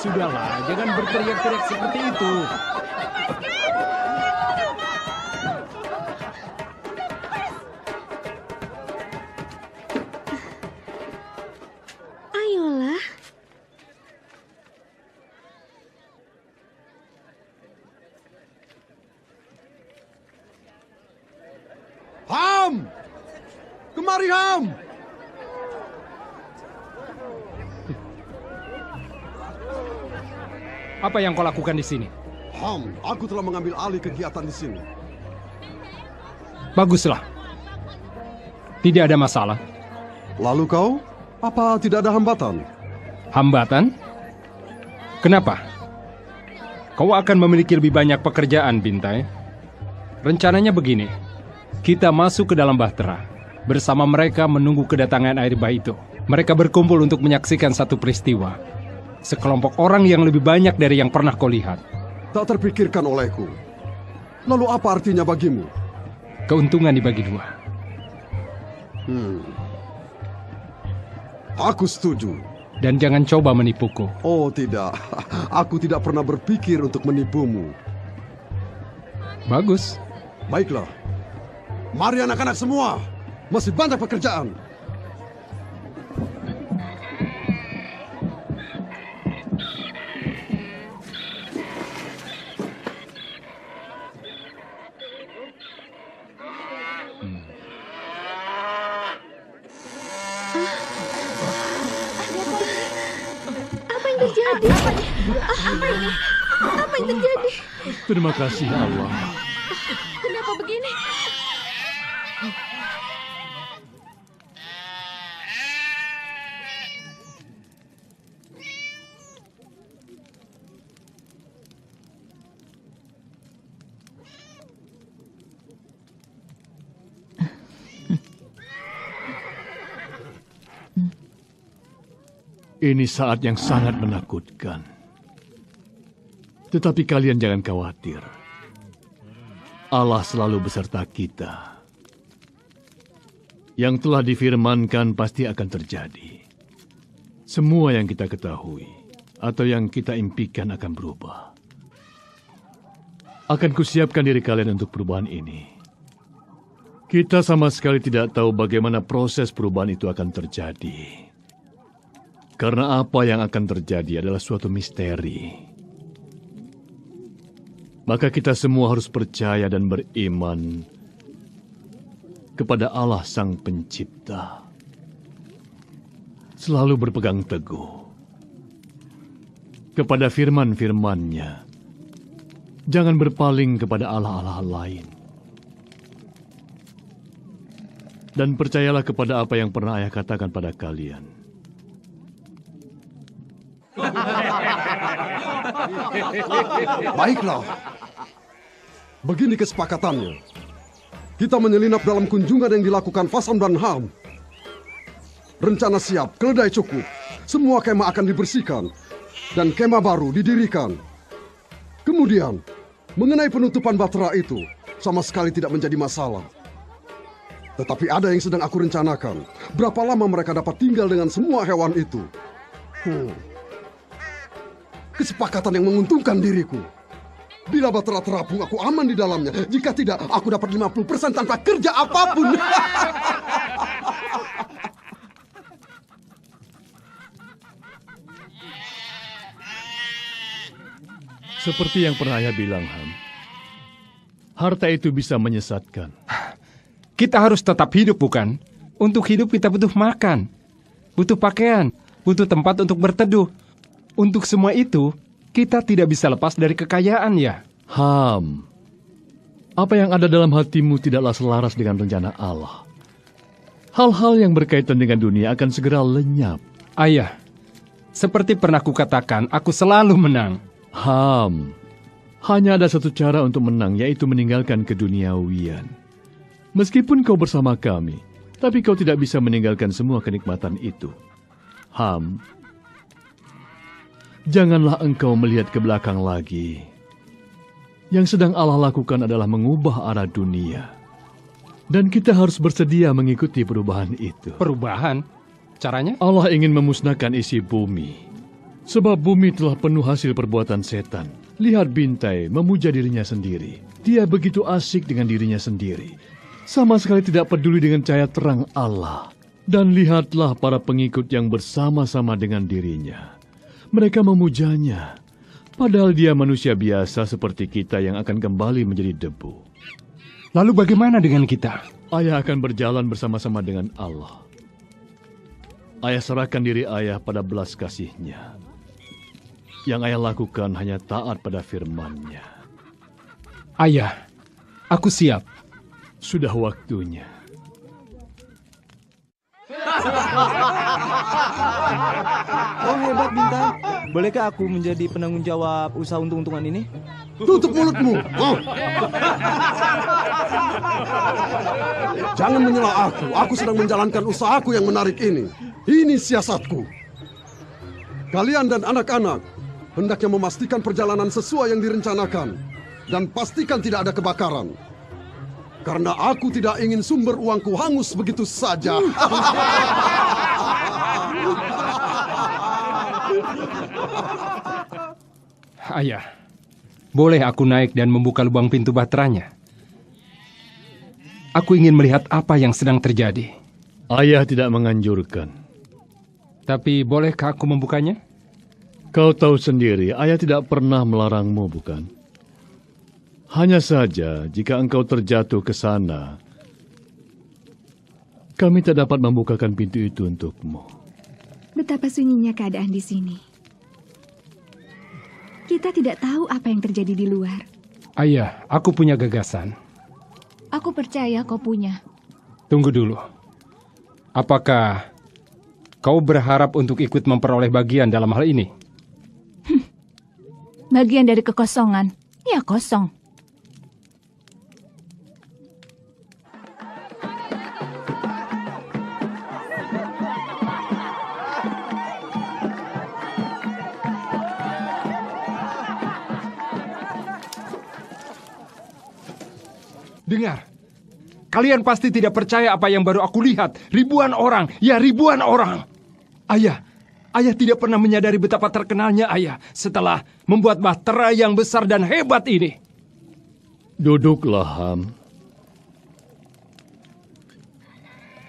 Sudahlah, jangan berteriak-teriak seperti itu. Ayolah. Ham! Kemari, Ham! Apa yang kau lakukan di sini? Ham, aku telah mengambil alih kegiatan di sini. Baguslah. Tidak ada masalah. Lalu kau, apa tidak ada hambatan? Hambatan? Kenapa? Kau akan memiliki lebih banyak pekerjaan, Bintai. Rencananya begini, kita masuk ke dalam bahtera. Bersama mereka menunggu kedatangan air bah itu. Mereka berkumpul untuk menyaksikan satu peristiwa. Sekelompok orang yang lebih banyak dari yang pernah kau lihat. Tak terpikirkan olehku. Lalu apa artinya bagimu? Keuntungan dibagi dua. Aku setuju. Dan jangan coba menipuku. Oh tidak, aku tidak pernah berpikir untuk menipumu. Bagus. Baiklah. Mari anak-anak semua. Masih banyak pekerjaan. Terjadi? Apa yang terjadi? Terima kasih Allah. Kenapa begini? Ini saat yang sangat menakutkan. Tetapi kalian jangan khawatir. Allah selalu beserta kita. Yang telah difirmankan pasti akan terjadi. Semua yang kita ketahui atau yang kita impikan akan berubah. Akan kusiapkan diri kalian untuk perubahan ini. Kita sama sekali tidak tahu bagaimana proses perubahan itu akan terjadi. Karena apa yang akan terjadi adalah suatu misteri. Maka kita semua harus percaya dan beriman kepada Allah Sang Pencipta. Selalu berpegang teguh kepada firman-firman-Nya. Jangan berpaling kepada Allah-Allah lain. Dan percayalah kepada apa yang pernah Ayah katakan pada kalian. Baiklah. Begini kesepakatannya. Kita menyelinap dalam kunjungan yang dilakukan Fasam dan Ham. Rencana siap, keledai cukup. Semua kemah akan dibersihkan. Dan kemah baru didirikan. Kemudian, mengenai penutupan bahtera itu, sama sekali tidak menjadi masalah. Tetapi ada yang sedang aku rencanakan. Berapa lama mereka dapat tinggal dengan semua hewan itu? Kesepakatan yang menguntungkan diriku. Bila bahtera terapung, aku aman di dalamnya. Jika tidak, aku dapat 50% tanpa kerja apapun. Seperti yang pernah Ayah bilang, Ham. Harta itu bisa menyesatkan. Kita harus tetap hidup, bukan? Untuk hidup kita butuh makan, butuh pakaian, butuh tempat untuk berteduh. Untuk semua itu, kita tidak bisa lepas dari kekayaan, ya? Ham, apa yang ada dalam hatimu tidaklah selaras dengan rencana Allah. Hal-hal yang berkaitan dengan dunia akan segera lenyap. Ayah, seperti pernah kukatakan, aku selalu menang. Ham, hanya ada satu cara untuk menang, yaitu meninggalkan keduniawian. Meskipun kau bersama kami, tapi kau tidak bisa meninggalkan semua kenikmatan itu. Ham, janganlah engkau melihat ke belakang lagi. Yang sedang Allah lakukan adalah mengubah arah dunia. Dan kita harus bersedia mengikuti perubahan itu. Perubahan? Caranya? Allah ingin memusnahkan isi bumi. Sebab bumi telah penuh hasil perbuatan setan. Lihat Bintai memuja dirinya sendiri. Dia begitu asik dengan dirinya sendiri. Sama sekali tidak peduli dengan cahaya terang Allah. Dan lihatlah para pengikut yang bersama-sama dengan dirinya. Mereka memujanya, padahal dia manusia biasa seperti kita yang akan kembali menjadi debu. Lalu bagaimana dengan kita? Ayah akan berjalan bersama-sama dengan Allah. Ayah serahkan diri Ayah pada belas kasih-Nya. Yang Ayah lakukan hanya taat pada firman-Nya. Ayah, aku siap. Sudah waktunya. Oh hebat Bintang. Bolehkah aku menjadi penanggung jawab usaha untung-untungan ini? Tutup mulutmu. Oh. Jangan menyela aku. Aku sedang menjalankan usahaku yang menarik ini. Ini siasatku. Kalian dan anak-anak hendaknya memastikan perjalanan sesuai yang direncanakan. Dan pastikan tidak ada kebakaran. Karena aku tidak ingin sumber uangku hangus begitu saja. Ayah, boleh aku naik dan membuka lubang pintu bahteranya? Aku ingin melihat apa yang sedang terjadi. Ayah tidak menganjurkan. Tapi bolehkah aku membukanya? Kau tahu sendiri, ayah tidak pernah melarangmu, bukan? Hanya saja, jika engkau terjatuh ke sana, kami tak dapat membukakan pintu itu untukmu. Betapa sunyinya keadaan di sini. Kita tidak tahu apa yang terjadi di luar. Ayah, aku punya gagasan. Aku percaya kau punya. Tunggu dulu. Apakah kau berharap untuk ikut memperoleh bagian dalam hal ini? Bagian dari kekosongan, ya kosong. Dengar, kalian pasti tidak percaya apa yang baru aku lihat. Ribuan orang, ya ribuan orang. Ayah tidak pernah menyadari betapa terkenalnya ayah setelah membuat bahtera yang besar dan hebat ini. Duduklah, Ham.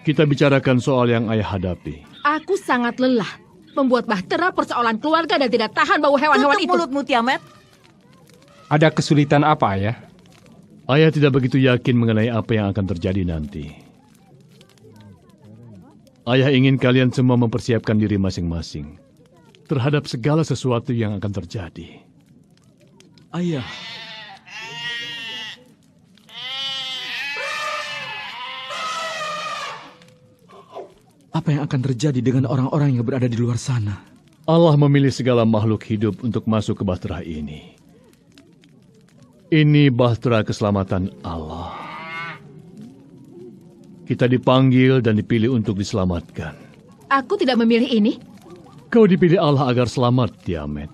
Kita bicarakan soal yang ayah hadapi. Aku sangat lelah. Membuat bahtera persoalan keluarga dan tidak tahan bau hewan-hewan itu. Tutup mulutmu, Tiamat. Ada kesulitan apa, ayah? Ayah tidak begitu yakin mengenai apa yang akan terjadi nanti. Ayah ingin kalian semua mempersiapkan diri masing-masing terhadap segala sesuatu yang akan terjadi. Ayah. Apa yang akan terjadi dengan orang-orang yang berada di luar sana? Allah memilih segala makhluk hidup untuk masuk ke bahtera ini. Ini bahtera keselamatan Allah. Kita dipanggil dan dipilih untuk diselamatkan. Aku tidak memilih ini. Kau dipilih Allah agar selamat, Tiamat.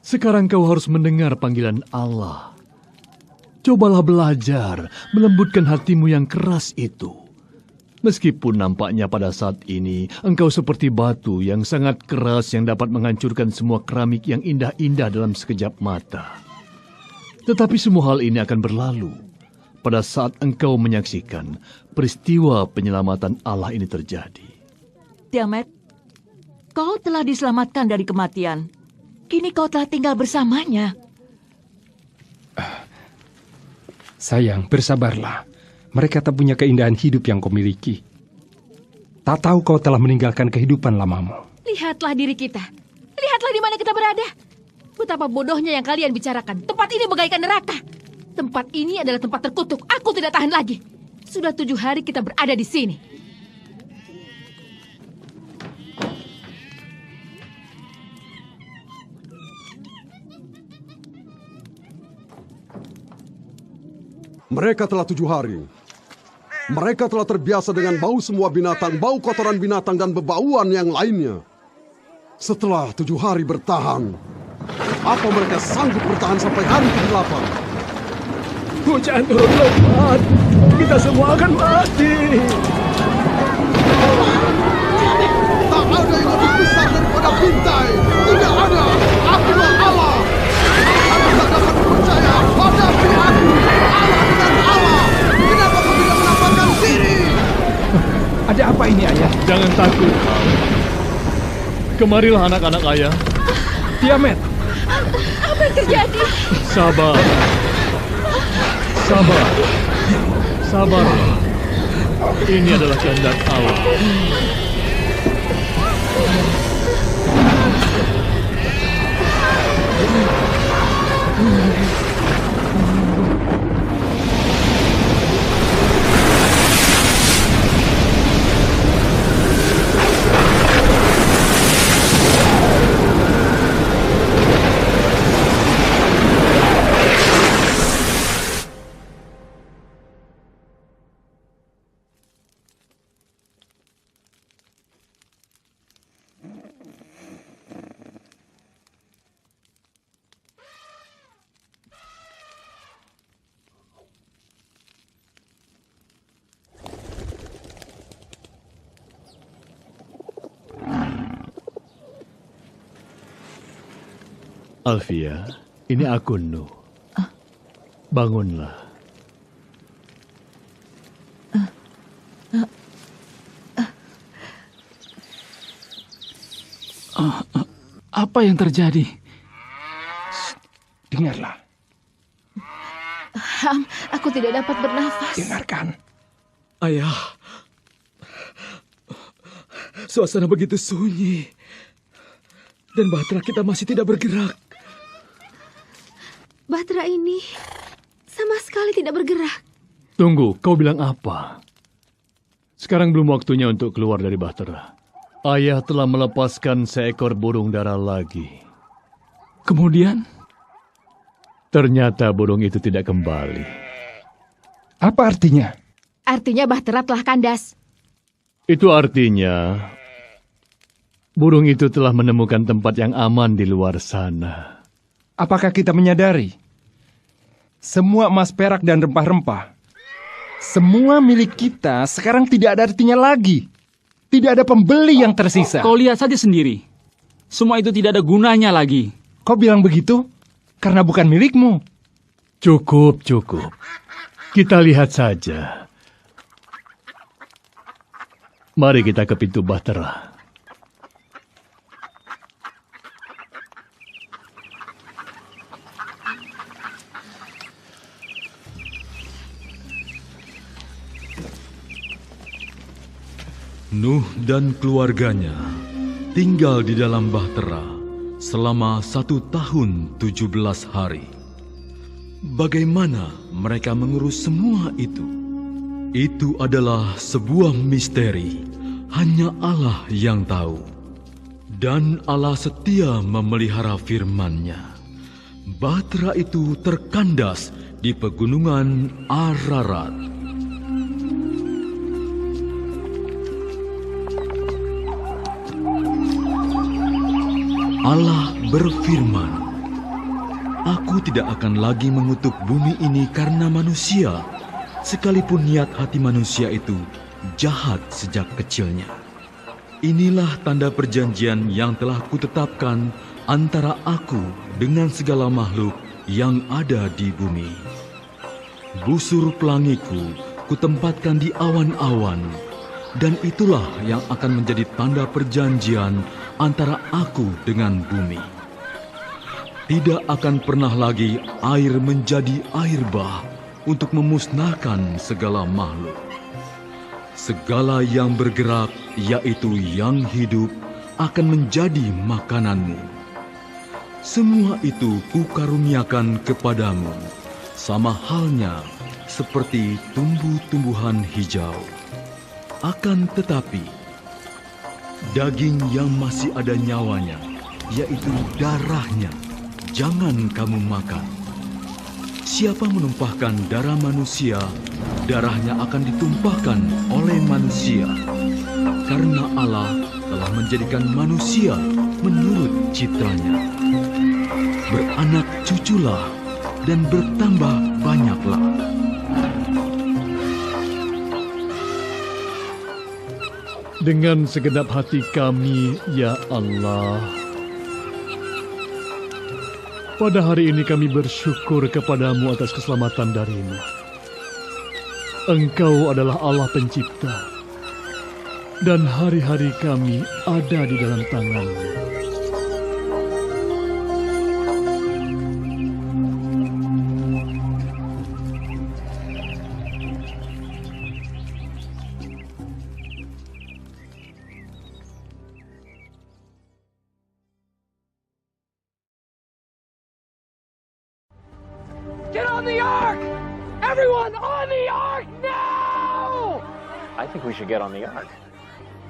Sekarang kau harus mendengar panggilan Allah. Cobalah belajar melembutkan hatimu yang keras itu. Meskipun nampaknya pada saat ini engkau seperti batu yang sangat keras yang dapat menghancurkan semua keramik yang indah-indah dalam sekejap mata. Tetapi semua hal ini akan berlalu pada saat engkau menyaksikan peristiwa penyelamatan Allah ini terjadi. Tiamat, kau telah diselamatkan dari kematian. Kini kau telah tinggal bersamanya. Sayang, bersabarlah. Mereka tak punya keindahan hidup yang kau miliki. Tak tahu kau telah meninggalkan kehidupan lamamu. Lihatlah diri kita. Lihatlah di mana kita berada. Betapa bodohnya yang kalian bicarakan. Tempat ini bagaikan neraka. Tempat ini adalah tempat terkutuk. Aku tidak tahan lagi. Sudah 7 hari kita berada di sini. Mereka telah 7 hari. Mereka telah terbiasa dengan bau semua binatang, bau kotoran binatang dan bebauan yang lainnya. Setelah 7 hari bertahan, apa mereka sanggup bertahan sampai hari ke-8? Hujan turun lebat. Kita semua akan mati. Tak ada yang lebih besar daripada Bintai. Tidak ada. Akulah Allah. Aku tak dapat percaya. Hadapi aku. Allah dengan Allah. Kenapa kau tidak menampakkan diri? Ada apa ini, ayah? Jangan takut. Kemarilah anak-anak ayah. Tiamat. Apa yang terjadi? Sabar. Sabar. Sabar. Ini adalah kehendak Allah. Alfia, ini aku, Nuh. Bangunlah. Apa yang terjadi? Dengarlah. Ham, aku tidak dapat bernafas. Dengarkan. Ayah, suasana begitu sunyi. Dan bahtera kita masih tidak bergerak. Bahtera ini sama sekali tidak bergerak. Tunggu, kau bilang apa? Sekarang belum waktunya untuk keluar dari bahtera. Ayah telah melepaskan seekor burung dara lagi. Kemudian? Ternyata burung itu tidak kembali. Apa artinya? Artinya bahtera telah kandas. Itu artinya burung itu telah menemukan tempat yang aman di luar sana. Apakah kita menyadari? Semua emas perak dan rempah-rempah, semua milik kita sekarang tidak ada artinya lagi. Tidak ada pembeli yang tersisa. Kau lihat saja sendiri. Semua itu tidak ada gunanya lagi. Kau bilang begitu karena bukan milikmu. Cukup. Kita lihat saja. Mari kita ke pintu bahtera. Nuh dan keluarganya tinggal di dalam bahtera selama 1 tahun 17 hari. Bagaimana mereka mengurus semua itu? Itu adalah sebuah misteri, hanya Allah yang tahu. Dan Allah setia memelihara firman-Nya. Bahtera itu terkandas di pegunungan Ararat. Allah berfirman, "Aku tidak akan lagi mengutuk bumi ini karena manusia, sekalipun niat hati manusia itu jahat sejak kecilnya. Inilah tanda perjanjian yang telah kutetapkan antara aku dengan segala makhluk yang ada di bumi. Busur pelangiku kutempatkan di awan-awan, dan itulah yang akan menjadi tanda perjanjian antara aku dengan bumi. Tidak akan pernah lagi air menjadi air bah untuk memusnahkan segala makhluk. Segala yang bergerak, yaitu yang hidup, akan menjadi makananmu. Semua itu kukaruniakan kepadamu, sama halnya seperti tumbuh-tumbuhan hijau. Akan tetapi, daging yang masih ada nyawanya, yaitu darahnya, jangan kamu makan. Siapa menumpahkan darah manusia, darahnya akan ditumpahkan oleh manusia. Karena Allah telah menjadikan manusia menurut citranya. Beranak cuculah dan bertambah banyaklah." Dengan segenap hati kami, ya Allah, pada hari ini kami bersyukur kepadamu atas keselamatan darimu. Engkau adalah Allah pencipta, dan hari-hari kami ada di dalam tangan-Mu. Get on the Ark! Everyone on the Ark now! I think we should get on the Ark.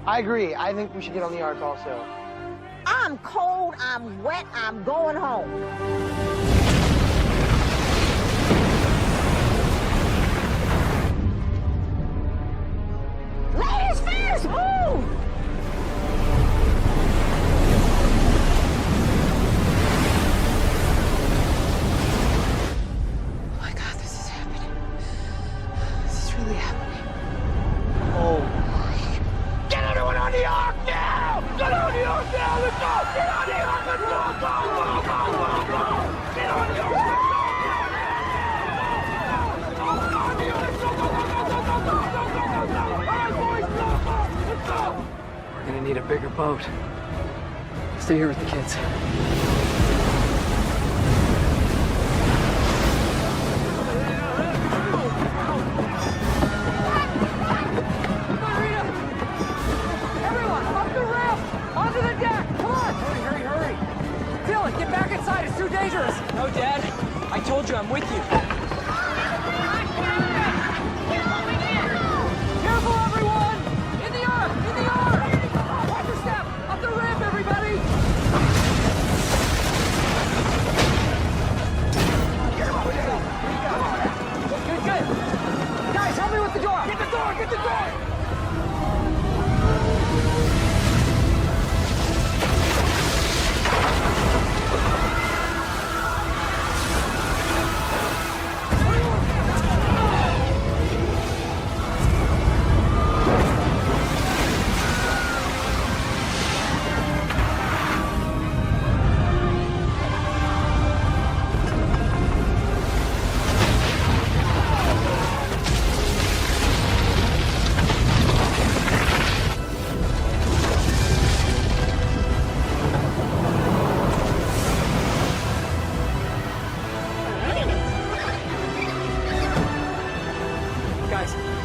I agree. I think we should get on the Ark also. I'm cold, I'm wet, I'm going home. Ladies first, move! Get everyone on the Ark now! Get on the Ark now! Let's go! Get on the Ark! Let's go! Go, go, go, go, go! boat. Stay here with the kids. Everyone, up the ramp! Onto the deck! Come on! Hurry! Dylan, get back inside! It's too dangerous! No, Dad. I told you I'm with you. Careful, everyone! In the ark! Watch your step! Up the ramp, everybody! Good. Guys, help me with the door! Get the door!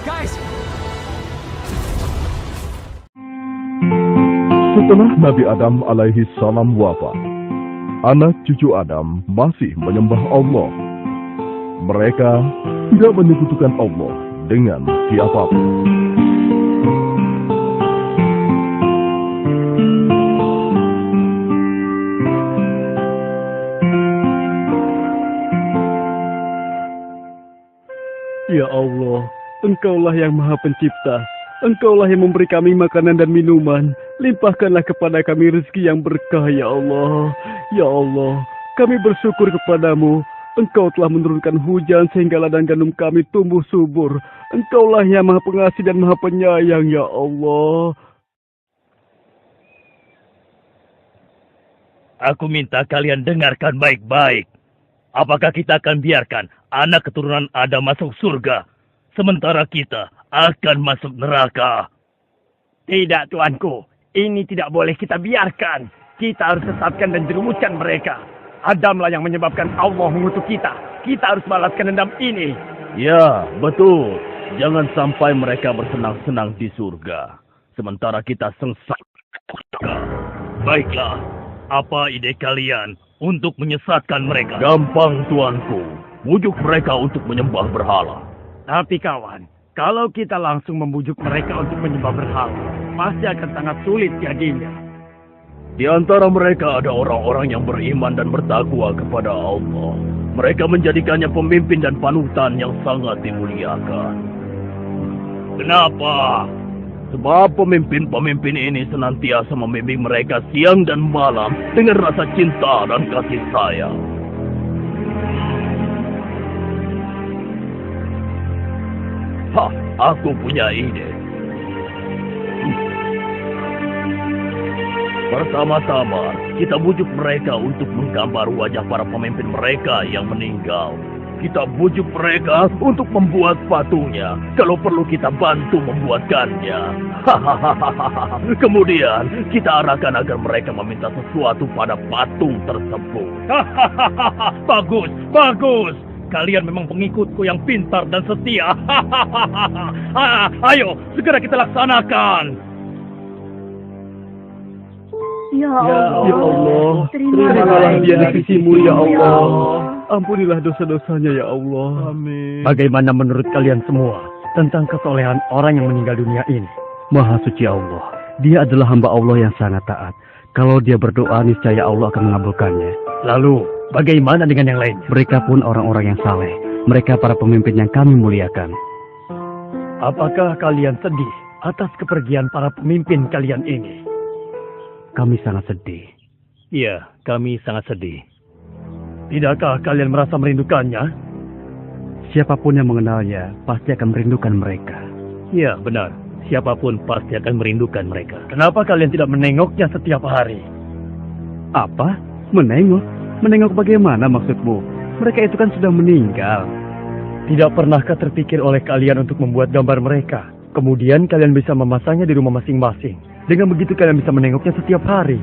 Guys! Setelah Nabi Adam alaihi salam wafat, anak cucu Adam masih menyembah Allah. Mereka tidak menyekutukan Allah dengan siapapun. Ya Allah, Engkaulah yang Maha Pencipta. Engkaulah yang memberi kami makanan dan minuman. Limpahkanlah kepada kami rezeki yang berkah, ya Allah. Ya Allah, kami bersyukur kepadamu. Engkau telah menurunkan hujan sehingga ladang gandum kami tumbuh subur. Engkaulah yang Maha Pengasih dan Maha Penyayang, ya Allah. Aku minta kalian dengarkan baik-baik. Apakah kita akan biarkan anak keturunan Adam masuk surga, sementara kita akan masuk neraka? Tidak, tuanku. Ini tidak boleh kita biarkan. Kita harus sesatkan dan jerumuskan mereka. Adamlah yang menyebabkan Allah mengutuk kita. Kita harus balaskan dendam ini. Ya, betul. Jangan sampai mereka bersenang-senang di surga, sementara kita sengsara. Baiklah, apa ide kalian untuk menyesatkan mereka? Gampang, tuanku. Bujuk mereka untuk menyembah berhala. Tapi kawan, kalau kita langsung membujuk mereka untuk menyembah berhala, pasti akan sangat sulit jadinya. Di antara mereka ada orang-orang yang beriman dan bertakwa kepada Allah. Mereka menjadikannya pemimpin dan panutan yang sangat dimuliakan. Kenapa? Sebab pemimpin-pemimpin ini senantiasa membimbing mereka siang dan malam dengan rasa cinta dan kasih sayang. Aku punya ide. Pertama-tama, kita bujuk mereka untuk menggambar wajah para pemimpin mereka yang meninggal. Kita bujuk mereka untuk membuat patungnya. Kalau perlu kita bantu membuatkannya. Kemudian, kita arahkan agar mereka meminta sesuatu pada patung tersebut. Bagus. Kalian memang pengikutku yang pintar dan setia. Ayo, segera kita laksanakan. Ya Allah, terimalah dia di sisimu, ya Allah. Ampunilah dosa-dosanya, ya Allah. Amin. Bagaimana menurut kalian semua tentang kesolehan orang yang meninggal dunia ini? Maha suci Allah, dia adalah hamba Allah yang sangat taat. Kalau dia berdoa, niscaya Allah akan mengabulkannya. Lalu, bagaimana dengan yang lain? Mereka pun orang-orang yang saleh. Mereka para pemimpin yang kami muliakan. Apakah kalian sedih atas kepergian para pemimpin kalian ini? Kami sangat sedih. Iya, kami sangat sedih. Tidakkah kalian merasa merindukannya? Siapapun yang mengenalnya pasti akan merindukan mereka. Iya, benar. Siapapun pasti akan merindukan mereka. Kenapa kalian tidak menengoknya setiap hari? Apa? Menengok? Menengok bagaimana maksudmu? Mereka itu kan sudah meninggal. Tidak pernahkah terpikir oleh kalian untuk membuat gambar mereka? Kemudian kalian bisa memasangnya di rumah masing-masing. Dengan begitu kalian bisa menengoknya setiap hari.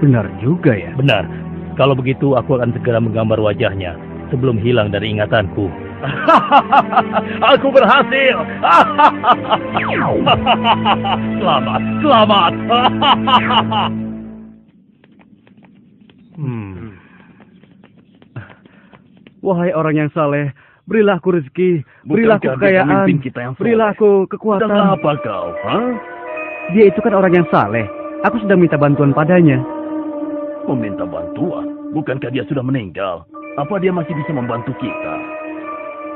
Benar juga ya? Benar. Kalau begitu aku akan segera menggambar wajahnya sebelum hilang dari ingatanku. Aku berhasil. Selamat, selamat. Wahai orang yang saleh, berilah aku rezeki, berilah aku kekayaan, berilah aku kekuatan. Sedang apa kau? Dia itu kan orang yang saleh. Aku sedang minta bantuan padanya. Meminta bantuan? Bukankah dia sudah meninggal? Apa dia masih bisa membantu kita?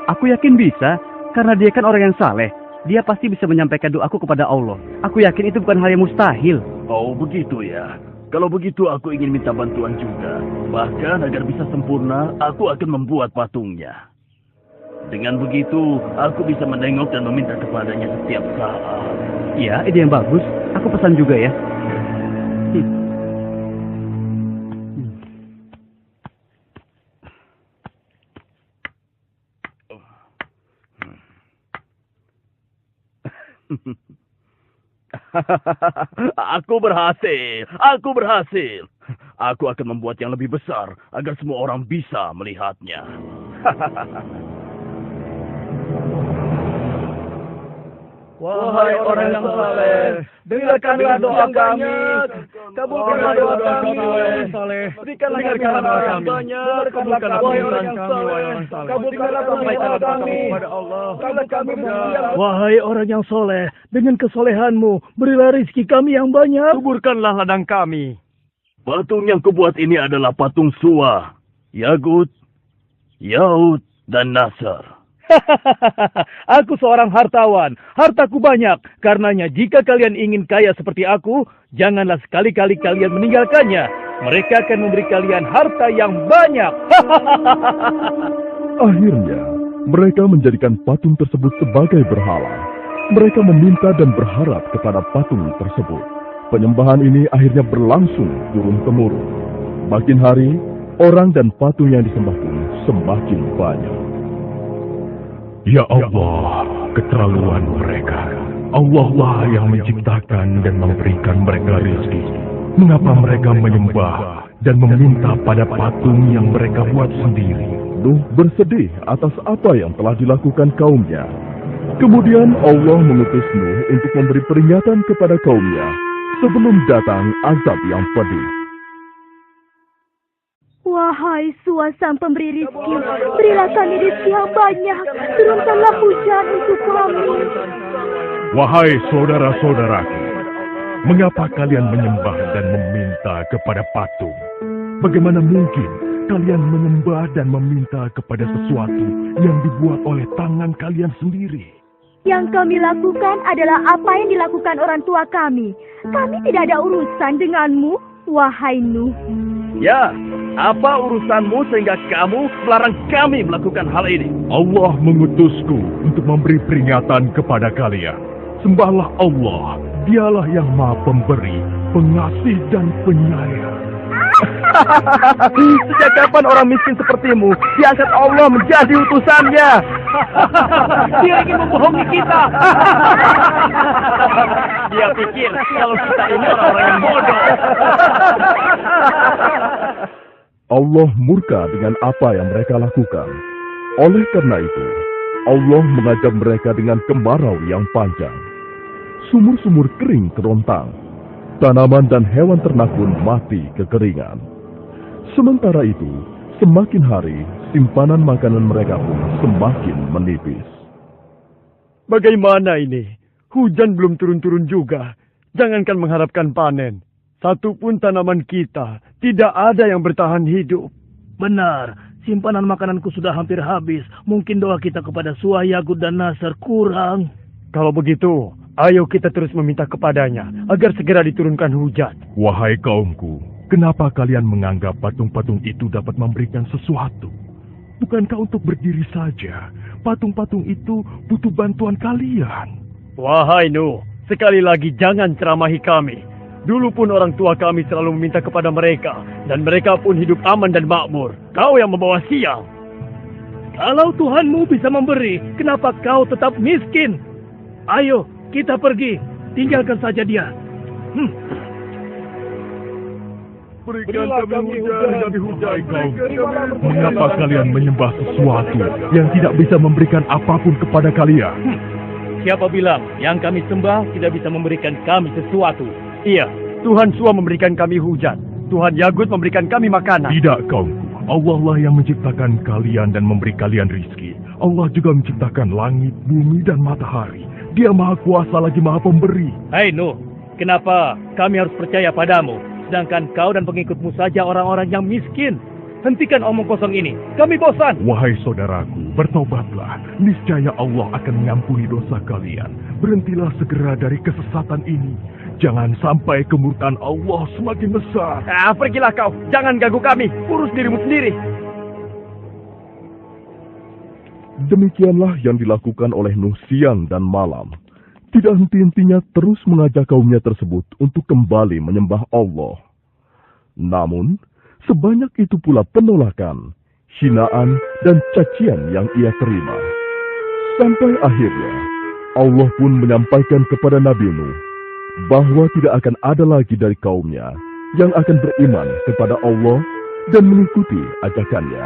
Aku yakin bisa, karena dia kan orang yang saleh. Dia pasti bisa menyampaikan doaku kepada Allah. Aku yakin itu bukan hal yang mustahil. Oh, begitu ya. Kalau begitu aku ingin minta bantuan juga. Bahkan agar bisa sempurna, aku akan membuat patungnya. Dengan begitu, aku bisa menengok dan meminta kepadanya setiap saat. Iya, ide yang bagus. Aku pesan juga ya. Aku berhasil. Aku berhasil. Aku akan membuat yang lebih besar agar semua orang bisa melihatnya. Wahai orang yang saleh, dengarkanlah doa kami. Kabulkanlah doa kami, wahai yang saleh. Berikanlah doa kami banyak. Kabulkanlah wahai orang yang saleh. Kabulkanlah doa kami kepada Allah. Wahai orang yang soleh, dengan kesolehanmu, berilah rizki kami yang banyak. Kuburkanlah ladang kami. Patung yang kubuat ini adalah patung Suwa, Yagut, Yaud, dan Nasr. Aku seorang hartawan, hartaku banyak. Karenanya jika kalian ingin kaya seperti aku, janganlah sekali-kali kalian meninggalkannya. Mereka akan memberi kalian harta yang banyak. Akhirnya, mereka menjadikan patung tersebut sebagai berhala. Mereka meminta dan berharap kepada patung tersebut. Penyembahan ini akhirnya berlangsung turun-temurun. Makin hari, orang dan patung yang disembah pun semakin banyak. Ya Allah, keterlaluan mereka. Allah lah yang menciptakan dan memberikan mereka rezeki. Mengapa mereka menyembah dan meminta pada patung yang mereka buat sendiri? Nuh bersedih atas apa yang telah dilakukan kaumnya. Kemudian Allah mengutus Nuh untuk memberi peringatan kepada kaumnya sebelum datang azab yang pedih. Wahai Suwa sang pemberi rizki, berilah kami rizki yang banyak. Turunkanlah hujan untuk kami. Wahai saudara-saudaraku, mengapa kalian menyembah dan meminta kepada patung? Bagaimana mungkin kalian menyembah dan meminta kepada sesuatu yang dibuat oleh tangan kalian sendiri? Yang kami lakukan adalah apa yang dilakukan orang tua kami. Kami tidak ada urusan denganmu, wahai Nuh. Ya, apa urusanmu sehingga kamu melarang kami melakukan hal ini? Allah mengutusku untuk memberi peringatan kepada kalian. Sembahlah Allah, dialah yang maha pemberi, pengasih dan penyayang. Sejak kapan orang miskin sepertimu diangkat Allah menjadi utusannya? Dia ingin membohongi kita. Dia pikir kalau kita ini orang-orang yang bodoh. Allah murka dengan apa yang mereka lakukan. Oleh karena itu, Allah mengajar mereka dengan kemarau yang panjang. Sumur-sumur kering kerontang. Tanaman dan hewan ternak pun mati kekeringan. Sementara itu, semakin hari, simpanan makanan mereka pun semakin menipis. Bagaimana ini? Hujan belum turun-turun juga. Jangankan mengharapkan panen. Satupun tanaman kita tidak ada yang bertahan hidup. Benar, simpanan makananku sudah hampir habis. Mungkin doa kita kepada Suwa, Yagut, dan Nasr kurang. Kalau begitu, ayo kita terus meminta kepadanya agar segera diturunkan hujan. Wahai kaumku, kenapa kalian menganggap patung-patung itu dapat memberikan sesuatu? Bukankah untuk berdiri saja, patung-patung itu butuh bantuan kalian? Wahai Nuh, sekali lagi jangan ceramahi kami. Dulu pun orang tua kami selalu meminta kepada mereka, dan mereka pun hidup aman dan makmur. Kau yang membawa sial. Kalau Tuhanmu bisa memberi, kenapa kau tetap miskin? Ayo, kita pergi. Tinggalkan saja dia. Berikan kami hujan. Mengapa kalian menyembah sesuatu yang tidak bisa memberikan apapun kepada kalian? Siapa bilang yang kami sembah tidak bisa memberikan kami sesuatu? Iya, Tuhan Sua memberikan kami hujan. Tuhan Yagut memberikan kami makanan. Tidak, kaumku. Allah lah yang menciptakan kalian dan memberi kalian rizki. Allah juga menciptakan langit, bumi, dan matahari. Dia maha kuasa lagi maha pemberi. Hai Nuh, kenapa kami harus percaya padamu? Sedangkan kau dan pengikutmu saja orang-orang yang miskin. Hentikan omong kosong ini. Kami bosan. Wahai saudaraku, bertobatlah. Niscaya Allah akan mengampuni dosa kalian. Berhentilah segera dari kesesatan ini. Jangan sampai kemurkaan Allah semakin besar. Pergilah kau. Jangan ganggu kami. Urus dirimu sendiri. Demikianlah yang dilakukan oleh Nuh siang dan malam. Tidak henti-hentinya terus mengajak kaumnya tersebut untuk kembali menyembah Allah. Namun, sebanyak itu pula penolakan, hinaan, dan cacian yang ia terima. Sampai akhirnya, Allah pun menyampaikan kepada Nabi Nuh bahwa tidak akan ada lagi dari kaumnya yang akan beriman kepada Allah dan mengikuti ajakannya,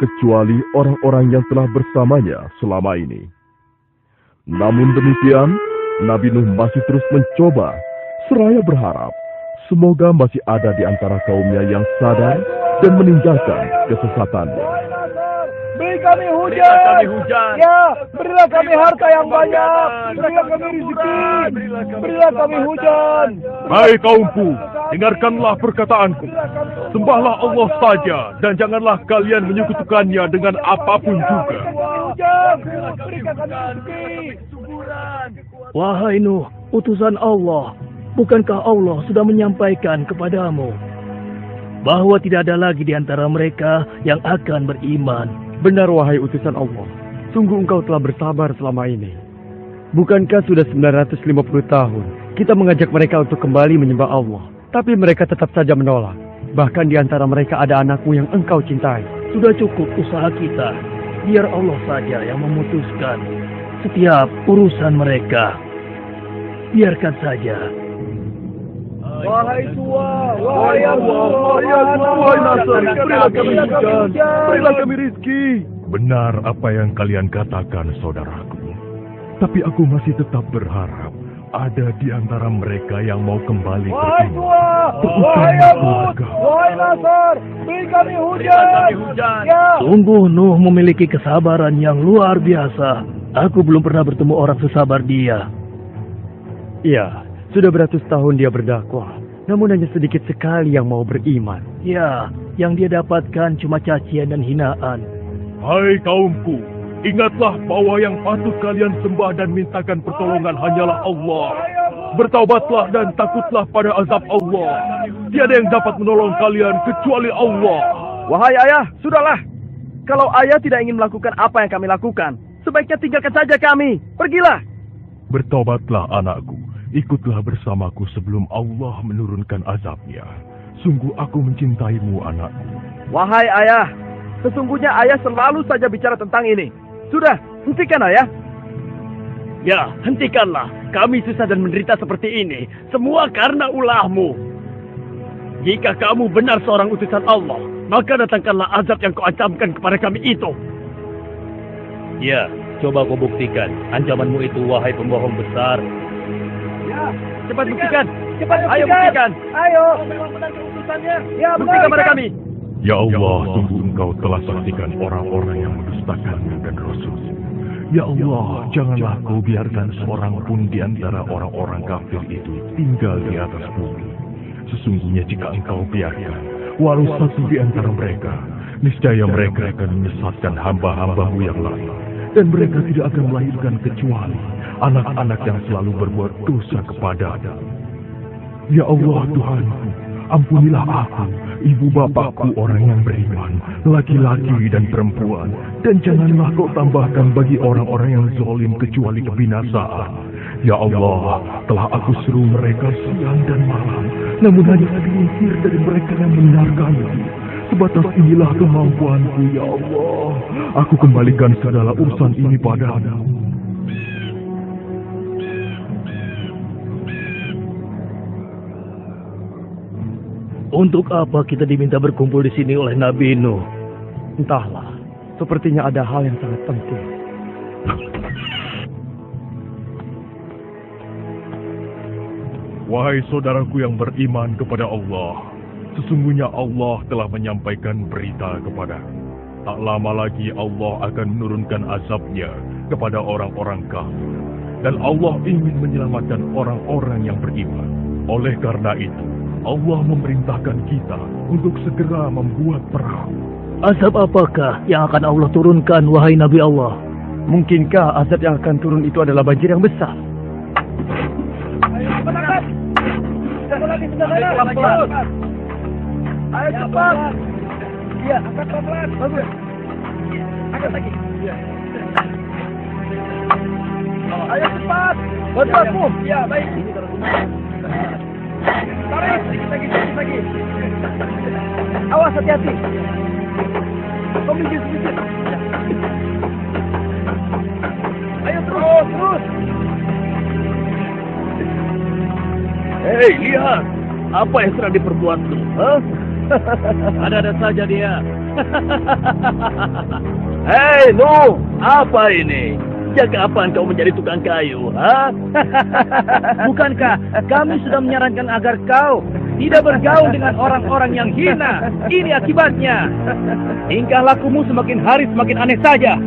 kecuali orang-orang yang telah bersamanya selama ini. Namun demikian, Nabi Nuh masih terus mencoba, seraya berharap semoga masih ada di antara kaumnya yang sadar dan meninggalkan kesesatannya. Beri kami hujan. Ya, berilah kami harta yang banyak. Berilah kami rezeki. Berilah kami hujan. Hai kaumku, dengarkanlah perkataanku. Sembahlah Allah saja dan janganlah kalian menyekutukannya dengan apapun juga. Wahai Nuh, utusan Allah, bukankah Allah sudah menyampaikan kepadamu bahwa tidak ada lagi di antara mereka yang akan beriman? Benar wahai utusan Allah, sungguh engkau telah bersabar selama ini. Bukankah sudah 950 tahun kita mengajak mereka untuk kembali menyembah Allah, tapi mereka tetap saja menolak. Bahkan di antara mereka ada anakmu yang engkau cintai. Sudah cukup usaha kita. Biar Allah saja yang memutuskan setiap urusan mereka. Biarkan saja. Wahai tua, wahai Allah, wahai Nasr, berilah kami hujan, berilah kami rizki. Benar apa yang kalian katakan, saudaraku. Tapi aku masih tetap berharap ada di antara mereka yang mau kembali wahai beriman. tua, wahai Yagut, wahai Nasr, beri kami hujan. Ya. Sungguh Nuh memiliki kesabaran yang luar biasa. Aku belum pernah bertemu orang sesabar dia. Iya, sudah beratus tahun dia berdakwah, namun hanya sedikit sekali yang mau beriman. Ya, yang dia dapatkan cuma cacian dan hinaan. Hai kaumku, ingatlah bahwa yang patut kalian sembah dan mintakan pertolongan hanyalah Allah. Bertaubatlah dan takutlah pada azab Allah. Tiada yang dapat menolong kalian kecuali Allah. Wahai ayah, sudahlah. Kalau ayah tidak ingin melakukan apa yang kami lakukan, sebaiknya tinggalkan saja kami. Pergilah. Bertaubatlah anakku. Ikutlah bersamaku sebelum Allah menurunkan azabnya. Sungguh aku mencintaimu anakku. Wahai ayah, sesungguhnya ayah selalu saja bicara tentang ini. Sudah, hentikan ayah. Ya, hentikanlah. Kami susah dan menderita seperti ini. Semua karena ulahmu. Jika kamu benar seorang utusan Allah, maka datangkanlah azab yang kau ancamkan kepada kami itu. Ya, coba kau buktikan ancamanmu itu, wahai pembohong besar. Ya, cepat buktikan. Cepat buktikan. Ayo buktikan. Ayo. Memang benar keutusannya. Ya, buktikan pada kami. Ya Allah, sungguh engkau telah saksikan orang-orang yang mendustakanmu dan Rasul. Ya Allah, janganlah kau biarkan seorang pun di antara orang-orang kafir itu tinggal di atas bumi. Sesungguhnya jika engkau biarkan, walau satu di antara mereka, niscaya mereka akan menyesatkan hamba-hambamu yang lain. Dan mereka tidak akan melahirkan kecuali anak-anak yang selalu berbuat dosa kepadamu. Ya Allah Tuhanku, ampunilah aku, ibu bapakku orang yang beriman, laki-laki dan perempuan, dan janganlah kau tambahkan bagi orang-orang yang zalim kecuali kebinasaan. Ya Allah, telah aku seru mereka siang dan malam, namun hanya segelintir dari mereka yang mendengarkanku. Sebatas inilah kemampuanku, ya Allah. Aku kembalikan segala urusan ini padamu. Untuk apa kita diminta berkumpul di sini oleh Nabi Nuh? Entahlah, sepertinya ada hal yang sangat penting. Wahai saudaraku yang beriman kepada Allah, sesungguhnya Allah telah menyampaikan berita kepadaku. Tak lama lagi Allah akan menurunkan azabnya kepada orang-orang kafir. Dan Allah ingin menyelamatkan orang-orang yang beriman. Oleh karena itu, Allah memerintahkan kita untuk segera membuat perahu. Azab apakah yang akan Allah turunkan, wahai Nabi Allah? Mungkinkah azab yang akan turun itu adalah banjir yang besar? Ayo cepat. Iya, angkat pelan-pelan. Bagus. Angkat lagi. Iya. Ayo cepat. Bantu aku. Iya, baik. Tarik, sedikit lagi. Awas, hati-hati. Kau minggir sedikit. Ayo terus. Hei, lihat. Apa yang sedang diperbuat lu? Ada-ada saja dia. Hei, Nuh, apa ini? Sejak kapan kau menjadi tukang kayu? Bukankah kami sudah menyarankan agar kau tidak bergaul dengan orang-orang yang hina? Ini akibatnya. Tingkah lakumu semakin hari semakin aneh saja.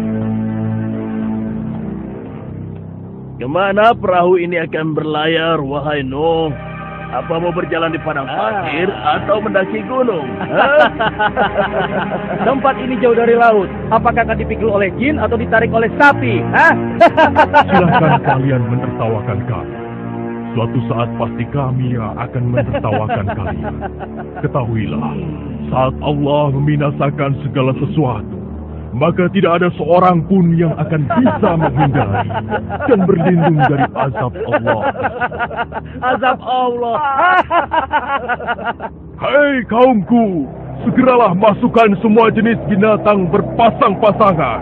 Kemana perahu ini akan berlayar, wahai Nuh? Apa mau berjalan di padang pasir atau mendaki gunung? Tempat ini jauh dari laut. Apakah akan dipikul oleh jin atau ditarik oleh sapi? Silahkan kalian menertawakan kami. Suatu saat pasti kami akan menertawakan kalian. Ketahuilah, saat Allah membinasakan segala sesuatu, maka tidak ada seorang pun yang akan bisa menghindari dan berlindung dari azab Allah. Azab Allah. Hei kaumku, segeralah masukkan semua jenis binatang berpasang-pasangan.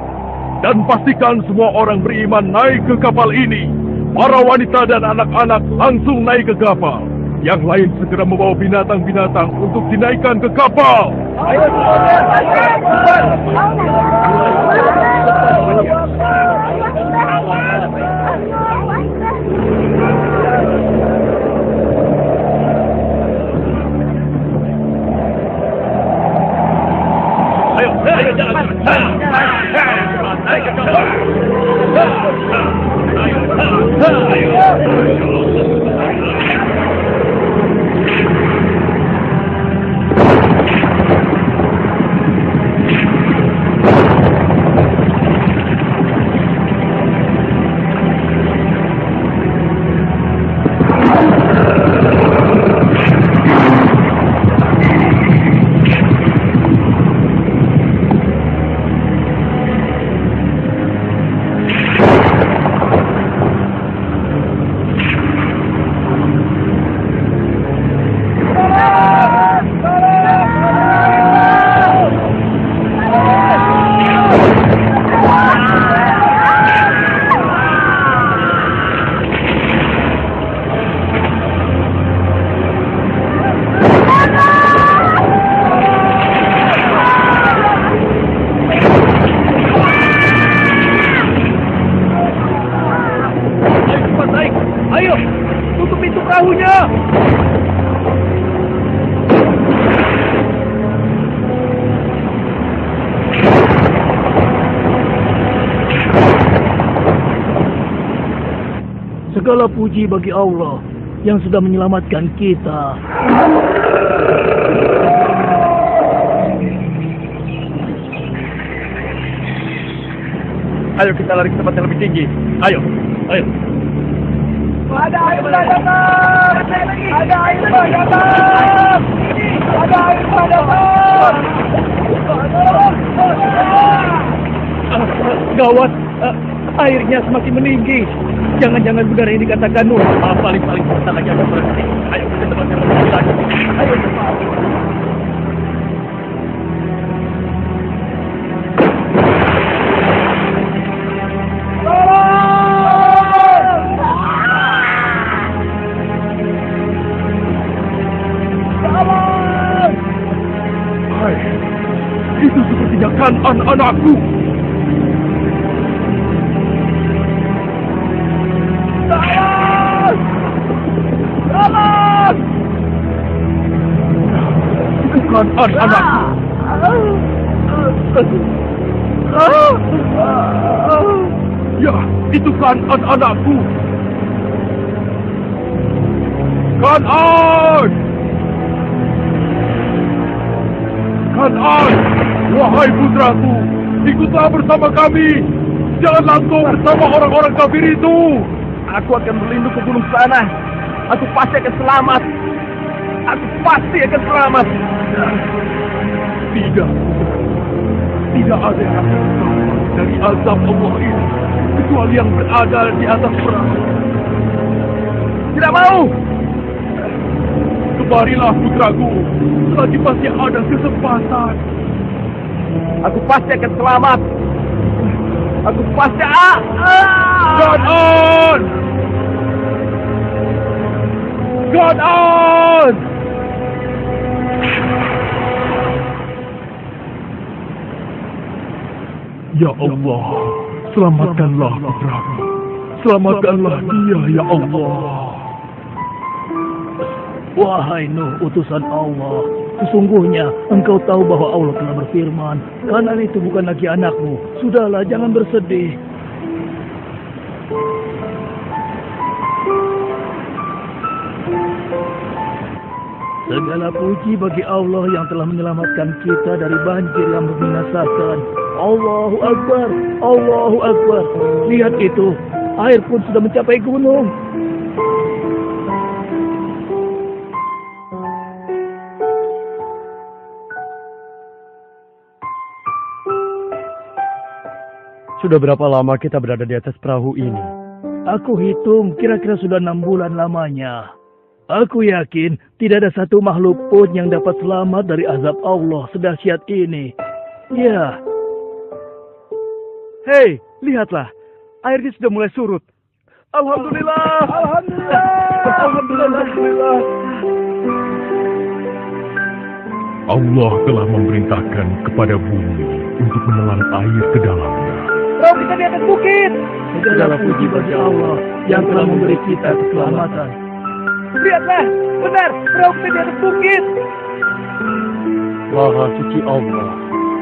Dan pastikan semua orang beriman naik ke kapal ini. Para wanita dan anak-anak langsung naik ke kapal. Yang lain segera membawa binatang-binatang untuk dinaikkan ke kapal. Ayo, jalan. Naik ke kapal. Segala puji bagi Allah yang sudah menyelamatkan kita. Ayo kita lari ke tempat yang lebih tinggi. Ayo. Ada air datang. Ada air datang. Ada air datang. Gawat, airnya semakin meninggi. Jangan-jangan benar yang dikatakan Nuh. Paling-paling sebentar lagi akan berhenti. Ayo ke tempat yang lebih lagi. Ayo cepat. anakku. Itu kan anak-anakku. Ya, itu kan anak-anakku. Kan'an! Kan'an! Wahai putraku, ikutlah bersama kami. Jangan langsung bersama orang-orang kafir itu. Aku akan berlindung ke gunung sana. Aku pasti akan selamat. Aku pasti akan selamat. Tidak. Tidak ada yang akan selamat dari azab Allah ini, kecuali yang berada di atas perahu. Tidak mau. Kemarilah putraku, lagi pasti ada kesempatan. Aku pasti akan selamat. Aku pasti God on! God on! Ya Allah, selamatkanlah putraku. Selamatkanlah dia, ya Allah. Wahai Nuh, utusan Allah, sesungguhnya engkau tahu bahwa Allah telah berfirman, Kan'an itu bukan lagi anakmu. Sudahlah, jangan bersedih. Segala puji bagi Allah yang telah menyelamatkan kita dari banjir yang membinasakan. Allahu Akbar, Allahu Akbar. Lihat itu, air pun sudah mencapai gunung. Sudah berapa lama kita berada di atas perahu ini? Aku hitung kira-kira sudah 6 bulan lamanya. Aku yakin tidak ada satu makhluk pun yang dapat selamat dari azab Allah sedahsyat ini. Ya. Hei, lihatlah. Airnya sudah mulai surut. Alhamdulillah. Alhamdulillah. Alhamdulillah. Allah telah memerintahkan kepada bumi untuk menelan air ke dalamnya. Perahu kita di atas bukit. Segala puji bagi Allah yang telah memberi kita keselamatan. Lihatlah, benar, perahu kita di atas bukit. Maha suci Allah.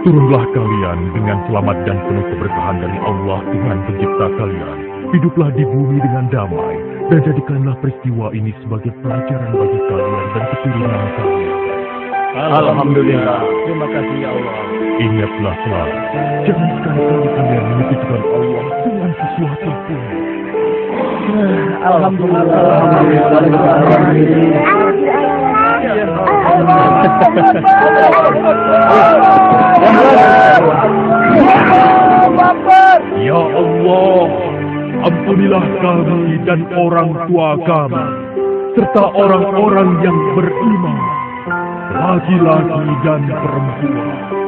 Turunlah kalian dengan selamat dan penuh keberkahan dari Allah Tuhan pencipta kalian. Hiduplah di bumi dengan damai dan jadikanlah peristiwa ini sebagai pelajaran bagi kalian dan keturunan kalian. Alhamdulillah. Terima kasih ya Allah. Ingatlah selalu, jangan sekali-kali kalian menyekutukan Allah dengan sesuatu pun. Alhamdulillah. Ya Allah, ampunilah kami dan orang tua kami, serta orang-orang yang beriman, laki-laki dan perempuan,